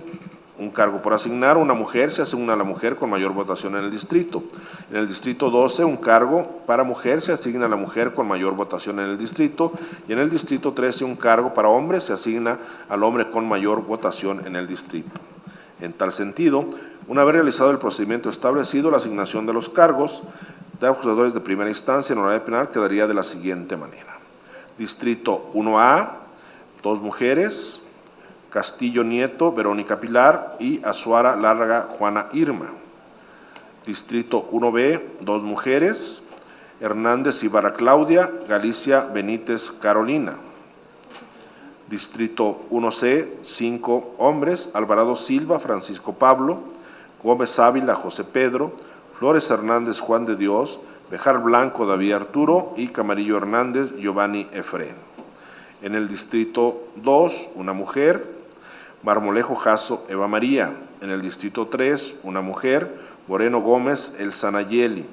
un cargo por asignar, una mujer, se asigna a la mujer con mayor votación en el distrito. En el Distrito 12, un cargo para mujer, se asigna a la mujer con mayor votación en el distrito. Y en el Distrito 13, un cargo para hombre, se asigna al hombre con mayor votación en el distrito. En tal sentido, una vez realizado el procedimiento establecido, la asignación de los cargos de acusadores de primera instancia en horario penal quedaría de la siguiente manera. Distrito 1A, 2 mujeres, Castillo Nieto, Verónica Pilar y Azuara Larga, Juana Irma. Distrito 1B, 2 mujeres, Hernández Ibarra Claudia, Galicia Benítez Carolina. Distrito 1C, 5 hombres, Alvarado Silva, Francisco Pablo, Gómez Ávila, José Pedro, Flores Hernández, Juan de Dios, Bejar Blanco, David Arturo y Camarillo Hernández, Giovanni Efrén. En el Distrito 2, una mujer, Marmolejo Jasso, Eva María. En el Distrito 3, una mujer, Moreno Gómez, Elsa Nayeli.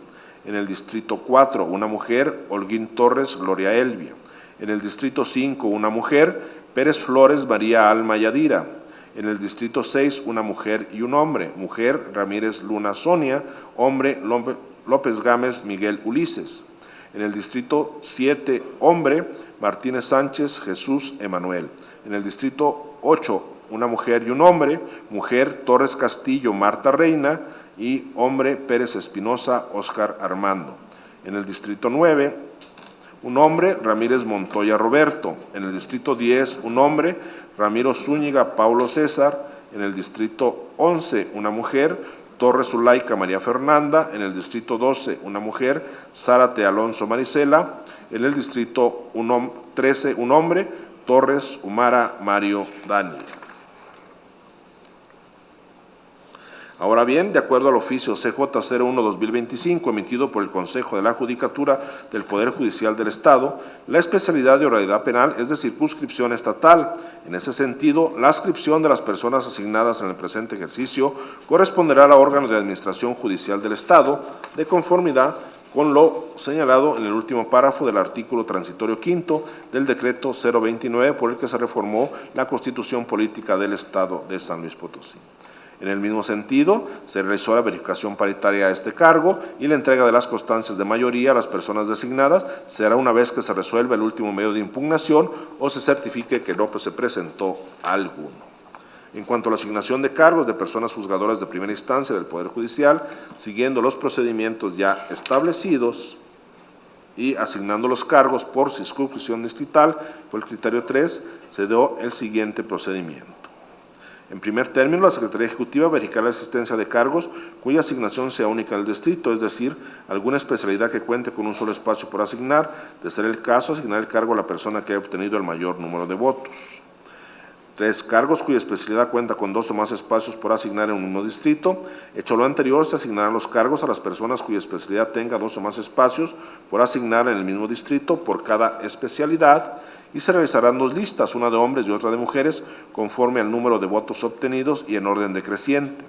En el Distrito 4, una mujer, Holguín Torres, Gloria Elvia. En el Distrito 5, una mujer, Pérez Flores, María Alma Yadira. En el Distrito 6, una mujer y un hombre. Mujer, Ramírez Luna Sonia. Hombre, López Gámez Miguel Ulises. En el Distrito 7, hombre, Martínez Sánchez Jesús Emanuel. En el Distrito 8, una mujer y un hombre. Mujer, Torres Castillo Marta Reina. Y hombre, Pérez Espinosa Óscar Armando. En el Distrito 9, un hombre, Ramírez Montoya Roberto. En el Distrito 10, un hombre, Ramiro Zúñiga Paulo César. En el Distrito 11, una mujer, Torres Zulaika María Fernanda. En el Distrito 12, una mujer, Zárate Alonso Marisela. En el Distrito 13, un hombre, Torres Humara Mario Dani. Ahora bien, de acuerdo al oficio CJ-01-2025 emitido por el Consejo de la Judicatura del Poder Judicial del Estado, la especialidad de oralidad penal es de circunscripción estatal. En ese sentido, la adscripción de las personas asignadas en el presente ejercicio corresponderá al órgano de administración judicial del Estado, de conformidad con lo señalado en el último párrafo del artículo transitorio quinto del decreto 029 por el que se reformó la Constitución Política del Estado de San Luis Potosí. En el mismo sentido, se realizó la verificación paritaria a este cargo y la entrega de las constancias de mayoría a las personas designadas será una vez que se resuelva el último medio de impugnación o se certifique que no se presentó alguno. En cuanto a la asignación de cargos de personas juzgadoras de primera instancia del Poder Judicial, siguiendo los procedimientos ya establecidos y asignando los cargos por circunscripción distrital, por el criterio 3, se dio el siguiente procedimiento. En primer término, la Secretaría Ejecutiva verificará la existencia de cargos cuya asignación sea única en el distrito, es decir, alguna especialidad que cuente con un solo espacio por asignar. De ser el caso, asignar el cargo a la persona que haya obtenido el mayor número de votos. 3 cargos cuya especialidad cuenta con 2 o más espacios por asignar en un mismo distrito. Hecho lo anterior, se asignarán los cargos a las personas cuya especialidad tenga 2 o más espacios por asignar en el mismo distrito por cada especialidad y se realizarán 2 listas, una de hombres y otra de mujeres, conforme al número de votos obtenidos y en orden decreciente.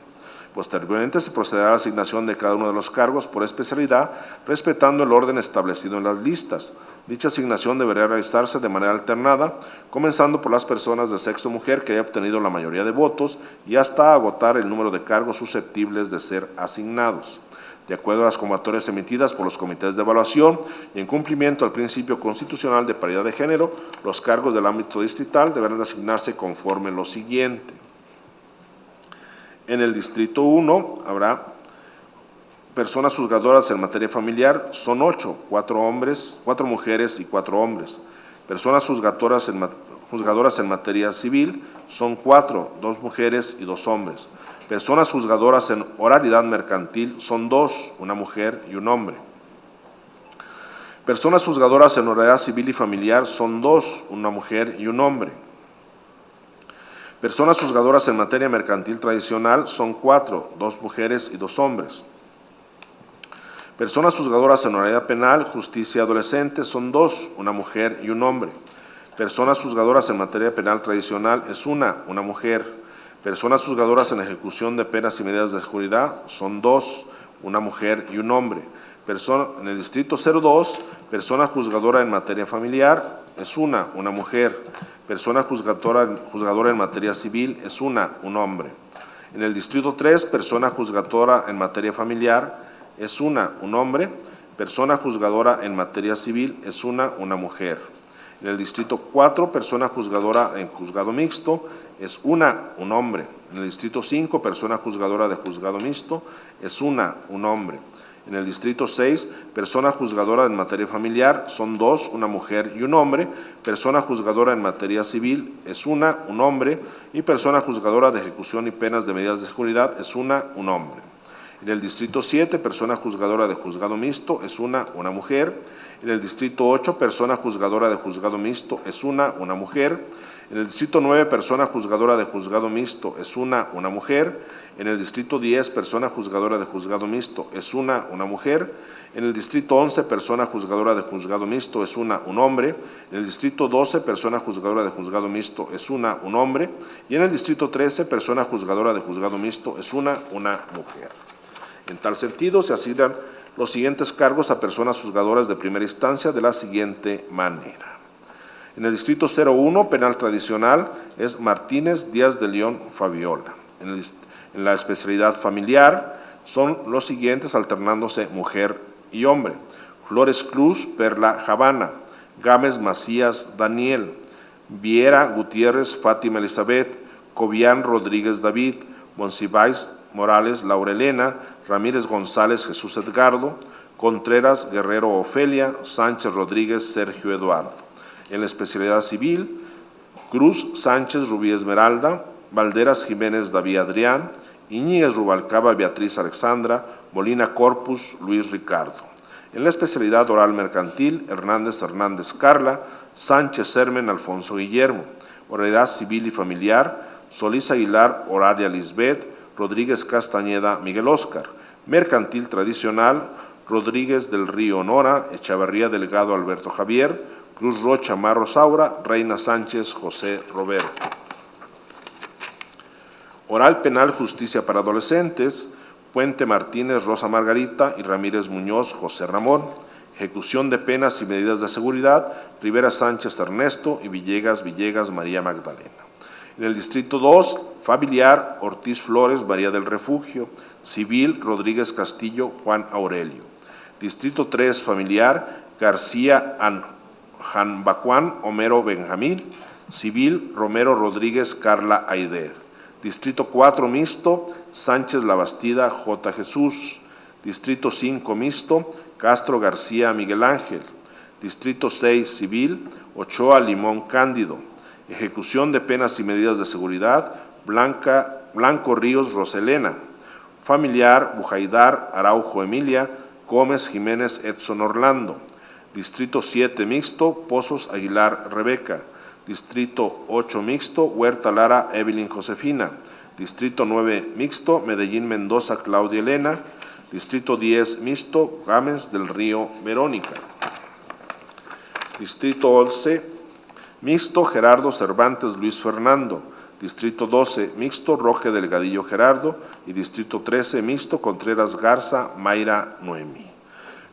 Posteriormente se procederá a la asignación de cada uno de los cargos por especialidad, respetando el orden establecido en las listas. Dicha asignación deberá realizarse de manera alternada, comenzando por las personas de sexo mujer que haya obtenido la mayoría de votos y hasta agotar el número de cargos susceptibles de ser asignados. De acuerdo a las convocatorias emitidas por los comités de evaluación y en cumplimiento al principio constitucional de paridad de género, los cargos del ámbito distrital deberán asignarse conforme lo siguiente. En el Distrito 1 habrá personas juzgadoras en materia familiar, son 8, 4 mujeres y 4 hombres. Personas juzgadoras en materia civil, son 4, 2 mujeres y 2 hombres. Personas juzgadoras en oralidad mercantil, son 2, una mujer y un hombre. Personas juzgadoras en oralidad civil y familiar, son 2, una mujer y un hombre. Personas juzgadoras en materia mercantil tradicional son 4, 2 mujeres y 2 hombres. Personas juzgadoras en oralidad penal, justicia adolescente son 2, una mujer y un hombre. Personas juzgadoras en materia penal tradicional es una mujer. Personas juzgadoras en ejecución de penas y medidas de seguridad son 2, una mujer y un hombre. En el distrito 02, persona juzgadora en materia familiar es una mujer. Persona juzgadora en materia civil es un hombre. En el distrito 3, persona juzgadora en materia familiar es un hombre. Persona juzgadora en materia civil es una mujer. En el distrito 4, persona juzgadora en juzgado mixto es un hombre. En el distrito 5, persona juzgadora de juzgado mixto es un hombre. En el distrito 6, persona juzgadora en materia familiar son 2, una mujer y un hombre. Persona juzgadora en materia civil es un hombre. Y persona juzgadora de ejecución y penas de medidas de seguridad es un hombre. En el distrito 7, persona juzgadora de juzgado mixto es una mujer. En el distrito 8, persona juzgadora de juzgado mixto es una mujer. En el distrito 9, persona juzgadora de juzgado mixto es una mujer. En el distrito 10, persona juzgadora de juzgado mixto es una mujer. En el distrito 11, persona juzgadora de juzgado mixto es un hombre. En el distrito 12, persona juzgadora de juzgado mixto es un hombre. Y en el distrito 13, persona juzgadora de juzgado mixto es una mujer. En tal sentido, se asignan los siguientes cargos a personas juzgadoras de primera instancia de la siguiente manera. En el distrito 01, penal tradicional, es Martínez Díaz de León Fabiola. En la especialidad familiar son los siguientes, alternándose mujer y hombre: Flores Cruz Perla Javana, Gámez Macías Daniel, Viera Gutiérrez Fátima Elizabeth, Cobian Rodríguez David, Monsiváis Morales Laurelena, Ramírez González Jesús Edgardo, Contreras Guerrero Ofelia, Sánchez Rodríguez Sergio Eduardo. En la especialidad civil, Cruz Sánchez Rubí Esmeralda, Valderas Jiménez David Adrián, Iñiguez Rubalcaba Beatriz Alexandra, Molina Corpus Luis Ricardo. En la especialidad oral mercantil, Hernández Hernández Carla, Sánchez Sermen Alfonso Guillermo. Oralidad civil y familiar, Solís Aguilar Horaria Lisbeth, Rodríguez Castañeda Miguel Óscar. Mercantil tradicional, Rodríguez del Río Nora, Echavarría Delgado Alberto Javier, Cruz Rocha Marro Saura, Reina Sánchez José Roberto. Oral penal justicia para adolescentes, Puente Martínez Rosa Margarita y Ramírez Muñoz José Ramón. Ejecución de penas y medidas de seguridad, Rivera Sánchez Ernesto y Villegas María Magdalena. En el distrito 2, familiar, Ortiz Flores María del Refugio. Civil, Rodríguez Castillo Juan Aurelio. Distrito 3, familiar, García Janbacuán Homero Benjamín. Civil, Romero Rodríguez Carla Aided. Distrito 4, mixto, Sánchez Labastida J. Jesús. Distrito 5, mixto, Castro García Miguel Ángel. Distrito 6, civil, Ochoa Limón Cándido. Ejecución de penas y medidas de seguridad, Blanco Ríos Roselena. Familiar, Bujaidar Araujo Emilia, Gómez Jiménez Edson Orlando. Distrito 7, mixto, Pozos Aguilar Rebeca. Distrito 8, mixto, Huerta Lara Evelyn Josefina. Distrito 9, mixto, Medellín Mendoza Claudia Elena. Distrito 10, mixto, Gámez del Río Verónica. Distrito 11, mixto, Gerardo Cervantes Luis Fernando. Distrito 12, mixto, Roque Delgadillo Gerardo. Y Distrito 13, mixto, Contreras Garza Mayra Noemi.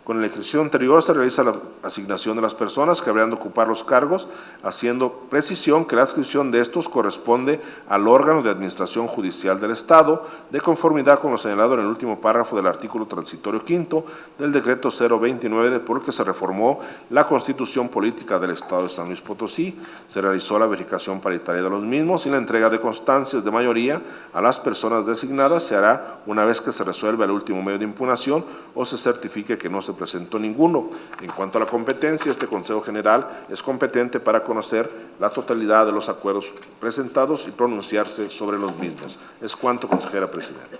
Con el ejercicio anterior se realiza la asignación de las personas que habrán de ocupar los cargos, haciendo precisión que la adscripción de estos corresponde al órgano de administración judicial del Estado, de conformidad con lo señalado en el último párrafo del artículo transitorio quinto del decreto 029, por el que se reformó la Constitución Política del Estado de San Luis Potosí. Se realizó la verificación paritaria de los mismos y la entrega de constancias de mayoría a las personas designadas se hará una vez que se resuelva el último medio de impugnación o se certifique que no se presentó ninguno. En cuanto a la competencia, este Consejo General es competente para conocer la totalidad de los acuerdos presentados y pronunciarse sobre los mismos. Es cuanto, consejera presidenta.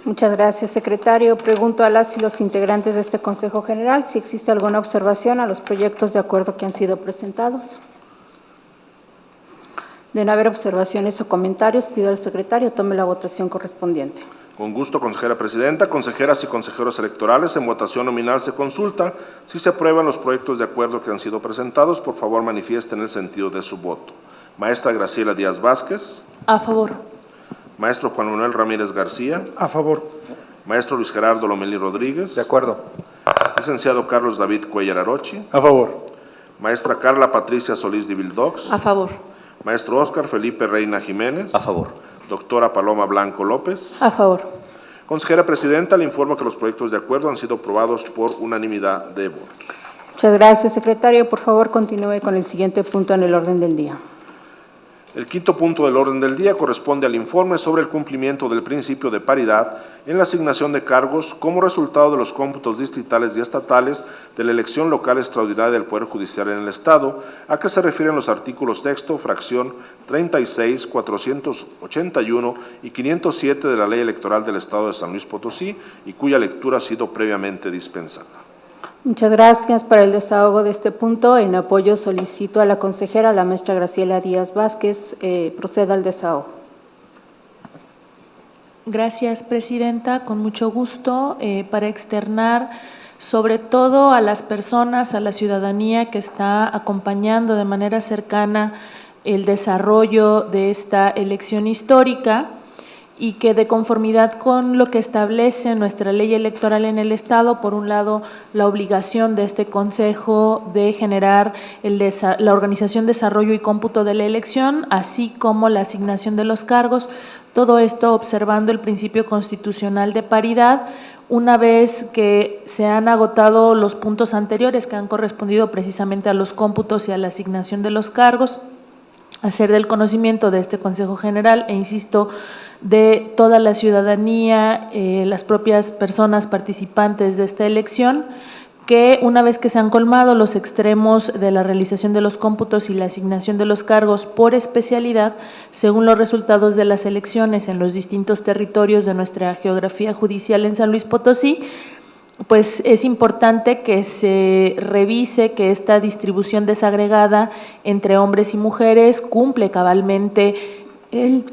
Muchas gracias, secretario. Pregunto a las y los integrantes de este Consejo General si existe alguna observación a los proyectos de acuerdo que han sido presentados. De no haber observaciones o comentarios, pido al secretario tome la votación correspondiente. Con gusto, consejera presidenta. Consejeras y consejeros electorales, en votación nominal se consulta. Si se aprueban los proyectos de acuerdo que han sido presentados, por favor manifiesten el sentido de su voto. Maestra Graciela Díaz Vázquez. A favor. Maestro Juan Manuel Ramírez García. A favor. Maestro Luis Gerardo Lomelí Rodríguez. De acuerdo. Licenciado Carlos David Cuellar Arochi. A favor. Maestra Carla Patricia Solís de Vildox. A favor. Maestro Óscar Felipe Reina Jiménez. A favor. Doctora Paloma Blanco López. A favor. Consejera Presidenta, le informo que los proyectos de acuerdo han sido aprobados por unanimidad de votos. Muchas gracias, secretario. Por favor, continúe con el siguiente punto en el orden del día. El quinto punto del orden del día corresponde al informe sobre el cumplimiento del principio de paridad en la asignación de cargos como resultado de los cómputos distritales y estatales de la elección local extraordinaria del Poder Judicial en el Estado, a que se refieren los artículos texto, fracción 36, 481 y 507 de la Ley Electoral del Estado de San Luis Potosí y cuya lectura ha sido previamente dispensada. Muchas gracias. Para el desahogo de este punto, en apoyo solicito a la consejera, la maestra Graciela Díaz Vázquez, proceda al desahogo. Gracias, Presidenta. Con mucho gusto para externar sobre todo a las personas, a la ciudadanía que está acompañando de manera cercana el desarrollo de esta elección histórica, y que de conformidad con lo que establece nuestra ley electoral en el Estado, por un lado, la obligación de este Consejo de generar la organización, desarrollo y cómputo de la elección, así como la asignación de los cargos, todo esto observando el principio constitucional de paridad. Una vez que se han agotado los puntos anteriores que han correspondido precisamente a los cómputos y a la asignación de los cargos, hacer del conocimiento de este Consejo General e insisto, de toda la ciudadanía, las propias personas participantes de esta elección, que una vez que se han colmado los extremos de la realización de los cómputos y la asignación de los cargos por especialidad, según los resultados de las elecciones en los distintos territorios de nuestra geografía judicial en San Luis Potosí, pues es importante que se revise que esta distribución desagregada entre hombres y mujeres cumple cabalmente el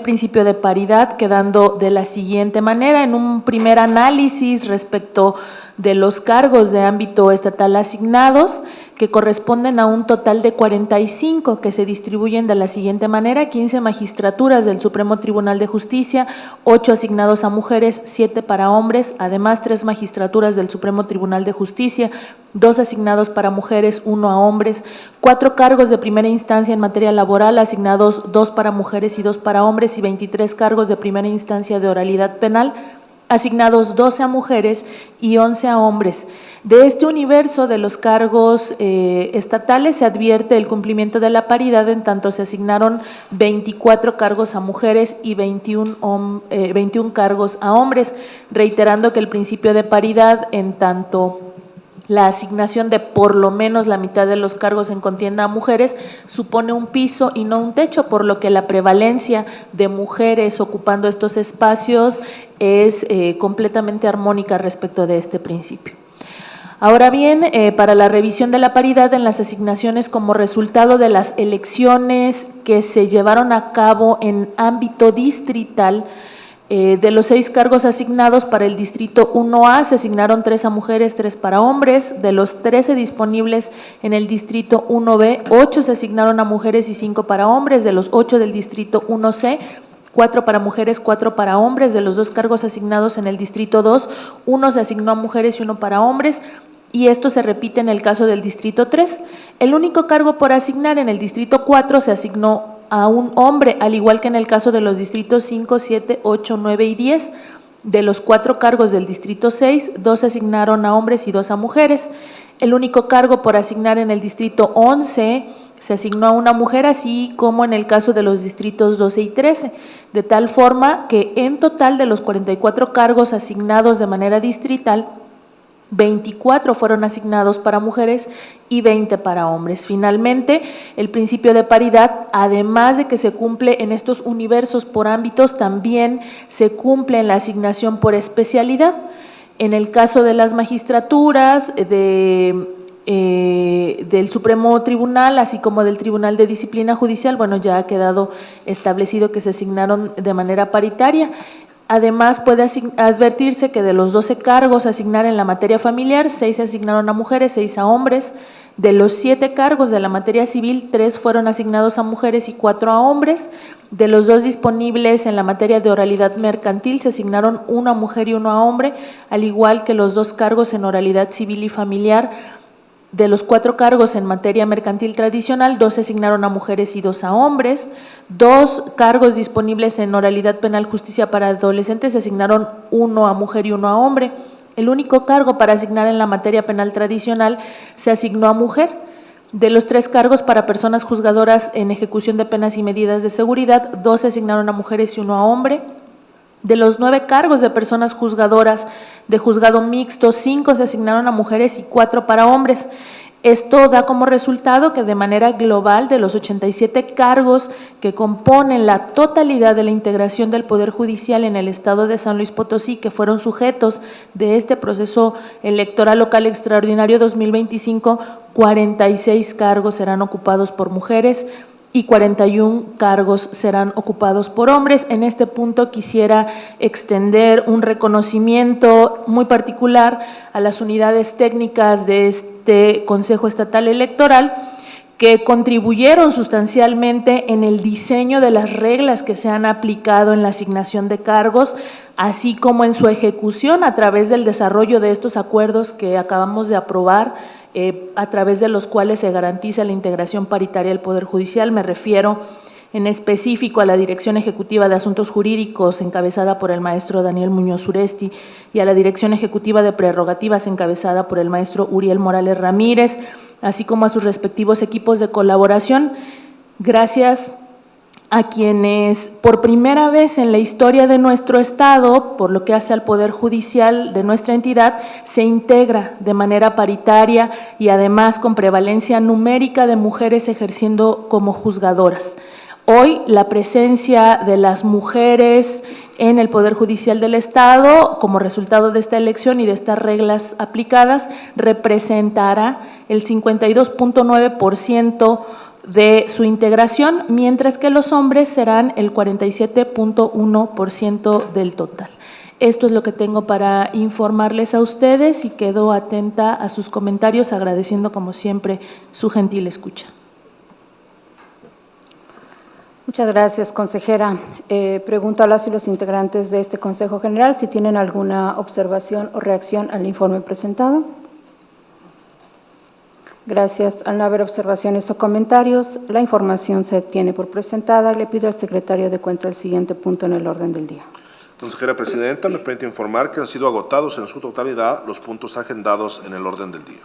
principio de paridad, quedando de la siguiente manera. En un primer análisis respecto de los cargos de ámbito estatal asignados, que corresponden a un total de 45 que se distribuyen de la siguiente manera: 15 magistraturas del Supremo Tribunal de Justicia, 8 asignados a mujeres, 7 para hombres, además 3 magistraturas del Supremo Tribunal de Justicia, 2 asignados para mujeres, 1 a hombres, 4 cargos de primera instancia en materia laboral asignados, 2 para mujeres y 2 para hombres, y 23 cargos de primera instancia de oralidad penal, asignados 12 a mujeres y 11 a hombres. De este universo de los cargos estatales se advierte el cumplimiento de la paridad, en tanto se asignaron 24 cargos a mujeres y 21 cargos a hombres, reiterando que el principio de paridad, en tanto la asignación de por lo menos la mitad de los cargos en contienda a mujeres, supone un piso y no un techo, por lo que la prevalencia de mujeres ocupando estos espacios es completamente armónica respecto de este principio. Ahora bien, para la revisión de la paridad en las asignaciones como resultado de las elecciones que se llevaron a cabo en ámbito distrital, de los 6 cargos asignados para el distrito 1A se asignaron 3 a mujeres, 3 para hombres. De los 13 disponibles en el distrito 1B, 8 se asignaron a mujeres y 5 para hombres. De los 8 del distrito 1C, 4 para mujeres, 4 para hombres. De los 2 cargos asignados en el distrito 2, 1 se asignó a mujeres y 1 para hombres. Y esto se repite en el caso del distrito 3. El único cargo por asignar en el distrito 4 se asignó a un hombre, al igual que en el caso de los distritos 5, 7, 8, 9 y 10. De los 4 cargos del distrito 6, 2 se asignaron a hombres y 2 a mujeres. El único cargo por asignar en el distrito 11 se asignó a una mujer, así como en el caso de los distritos 12 y 13, de tal forma que en total de los 44 cargos asignados de manera distrital, 24 fueron asignados para mujeres y 20 para hombres. Finalmente, el principio de paridad, además de que se cumple en estos universos por ámbitos, también se cumple en la asignación por especialidad. En el caso de las magistraturas del Supremo Tribunal, así como del Tribunal de Disciplina Judicial, bueno, ya ha quedado establecido que se asignaron de manera paritaria. Además, puede advertirse que de los 12 cargos a asignar en la materia familiar, 6 se asignaron a mujeres, 6 a hombres. De los 7 cargos de la materia civil, 3 fueron asignados a mujeres y 4 a hombres. De los 2 disponibles en la materia de oralidad mercantil, se asignaron 1 a mujer y 1 a hombre, al igual que los 2 cargos en oralidad civil y familiar. De los 4 cargos en materia mercantil tradicional, 2 se asignaron a mujeres y 2 a hombres. 2 cargos disponibles en oralidad penal justicia para adolescentes, se asignaron 1 a mujer y 1 a hombre. El único cargo para asignar en la materia penal tradicional se asignó a mujer. De los 3 cargos para personas juzgadoras en ejecución de penas y medidas de seguridad, 2 se asignaron a mujeres y 1 a hombre. De los 9 cargos de personas juzgadoras de juzgado mixto, 5 se asignaron a mujeres y 4 para hombres. Esto da como resultado que de manera global, de los 87 cargos que componen la totalidad de la integración del Poder Judicial en el estado de San Luis Potosí, que fueron sujetos de este proceso electoral local extraordinario 2025, 46 cargos serán ocupados por mujeres y 41 cargos serán ocupados por hombres. En este punto quisiera extender un reconocimiento muy particular a las unidades técnicas de este Consejo Estatal Electoral, que contribuyeron sustancialmente en el diseño de las reglas que se han aplicado en la asignación de cargos, así como en su ejecución a través del desarrollo de estos acuerdos que acabamos de aprobar, a través de los cuales se garantiza la integración paritaria del Poder Judicial. Me refiero en específico a la Dirección Ejecutiva de Asuntos Jurídicos, encabezada por el maestro Daniel Muñoz Uresti, y a la Dirección Ejecutiva de Prerrogativas, encabezada por el maestro Uriel Morales Ramírez, así como a sus respectivos equipos de colaboración. Gracias a quienes por primera vez en la historia de nuestro estado, por lo que hace al Poder Judicial de nuestra entidad, se integra de manera paritaria y además con prevalencia numérica de mujeres ejerciendo como juzgadoras. Hoy la presencia de las mujeres en el Poder Judicial del Estado, como resultado de esta elección y de estas reglas aplicadas, representará el 52.9% de su integración, mientras que los hombres serán el 47.1% del total. Esto es lo que tengo para informarles a ustedes y quedo atenta a sus comentarios, agradeciendo como siempre su gentil escucha. Muchas gracias, consejera. Pregunto a las y los integrantes de este Consejo General si tienen alguna observación o reacción al informe presentado. Gracias. Al no haber observaciones o comentarios, la información se tiene por presentada. Le pido al secretario de cuenta el siguiente punto en el orden del día. Consejera Presidenta, me permite informar que han sido agotados en su totalidad los puntos agendados en el orden del día.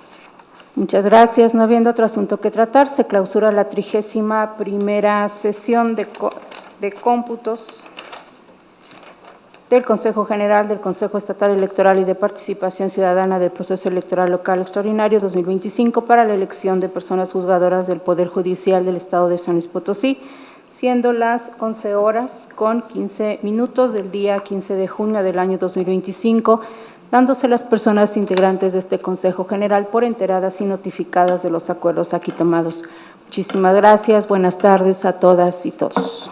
Muchas gracias. No habiendo otro asunto que tratar, se clausura la 31ª sesión de cómputos del Consejo General del Consejo Estatal Electoral y de Participación Ciudadana del Proceso Electoral Local Extraordinario 2025 para la elección de personas juzgadoras del Poder Judicial del Estado de San Luis Potosí, siendo las 11:15 del día 15 de junio del año 2025, dándose las personas integrantes de este Consejo General por enteradas y notificadas de los acuerdos aquí tomados. Muchísimas gracias. Buenas tardes a todas y todos.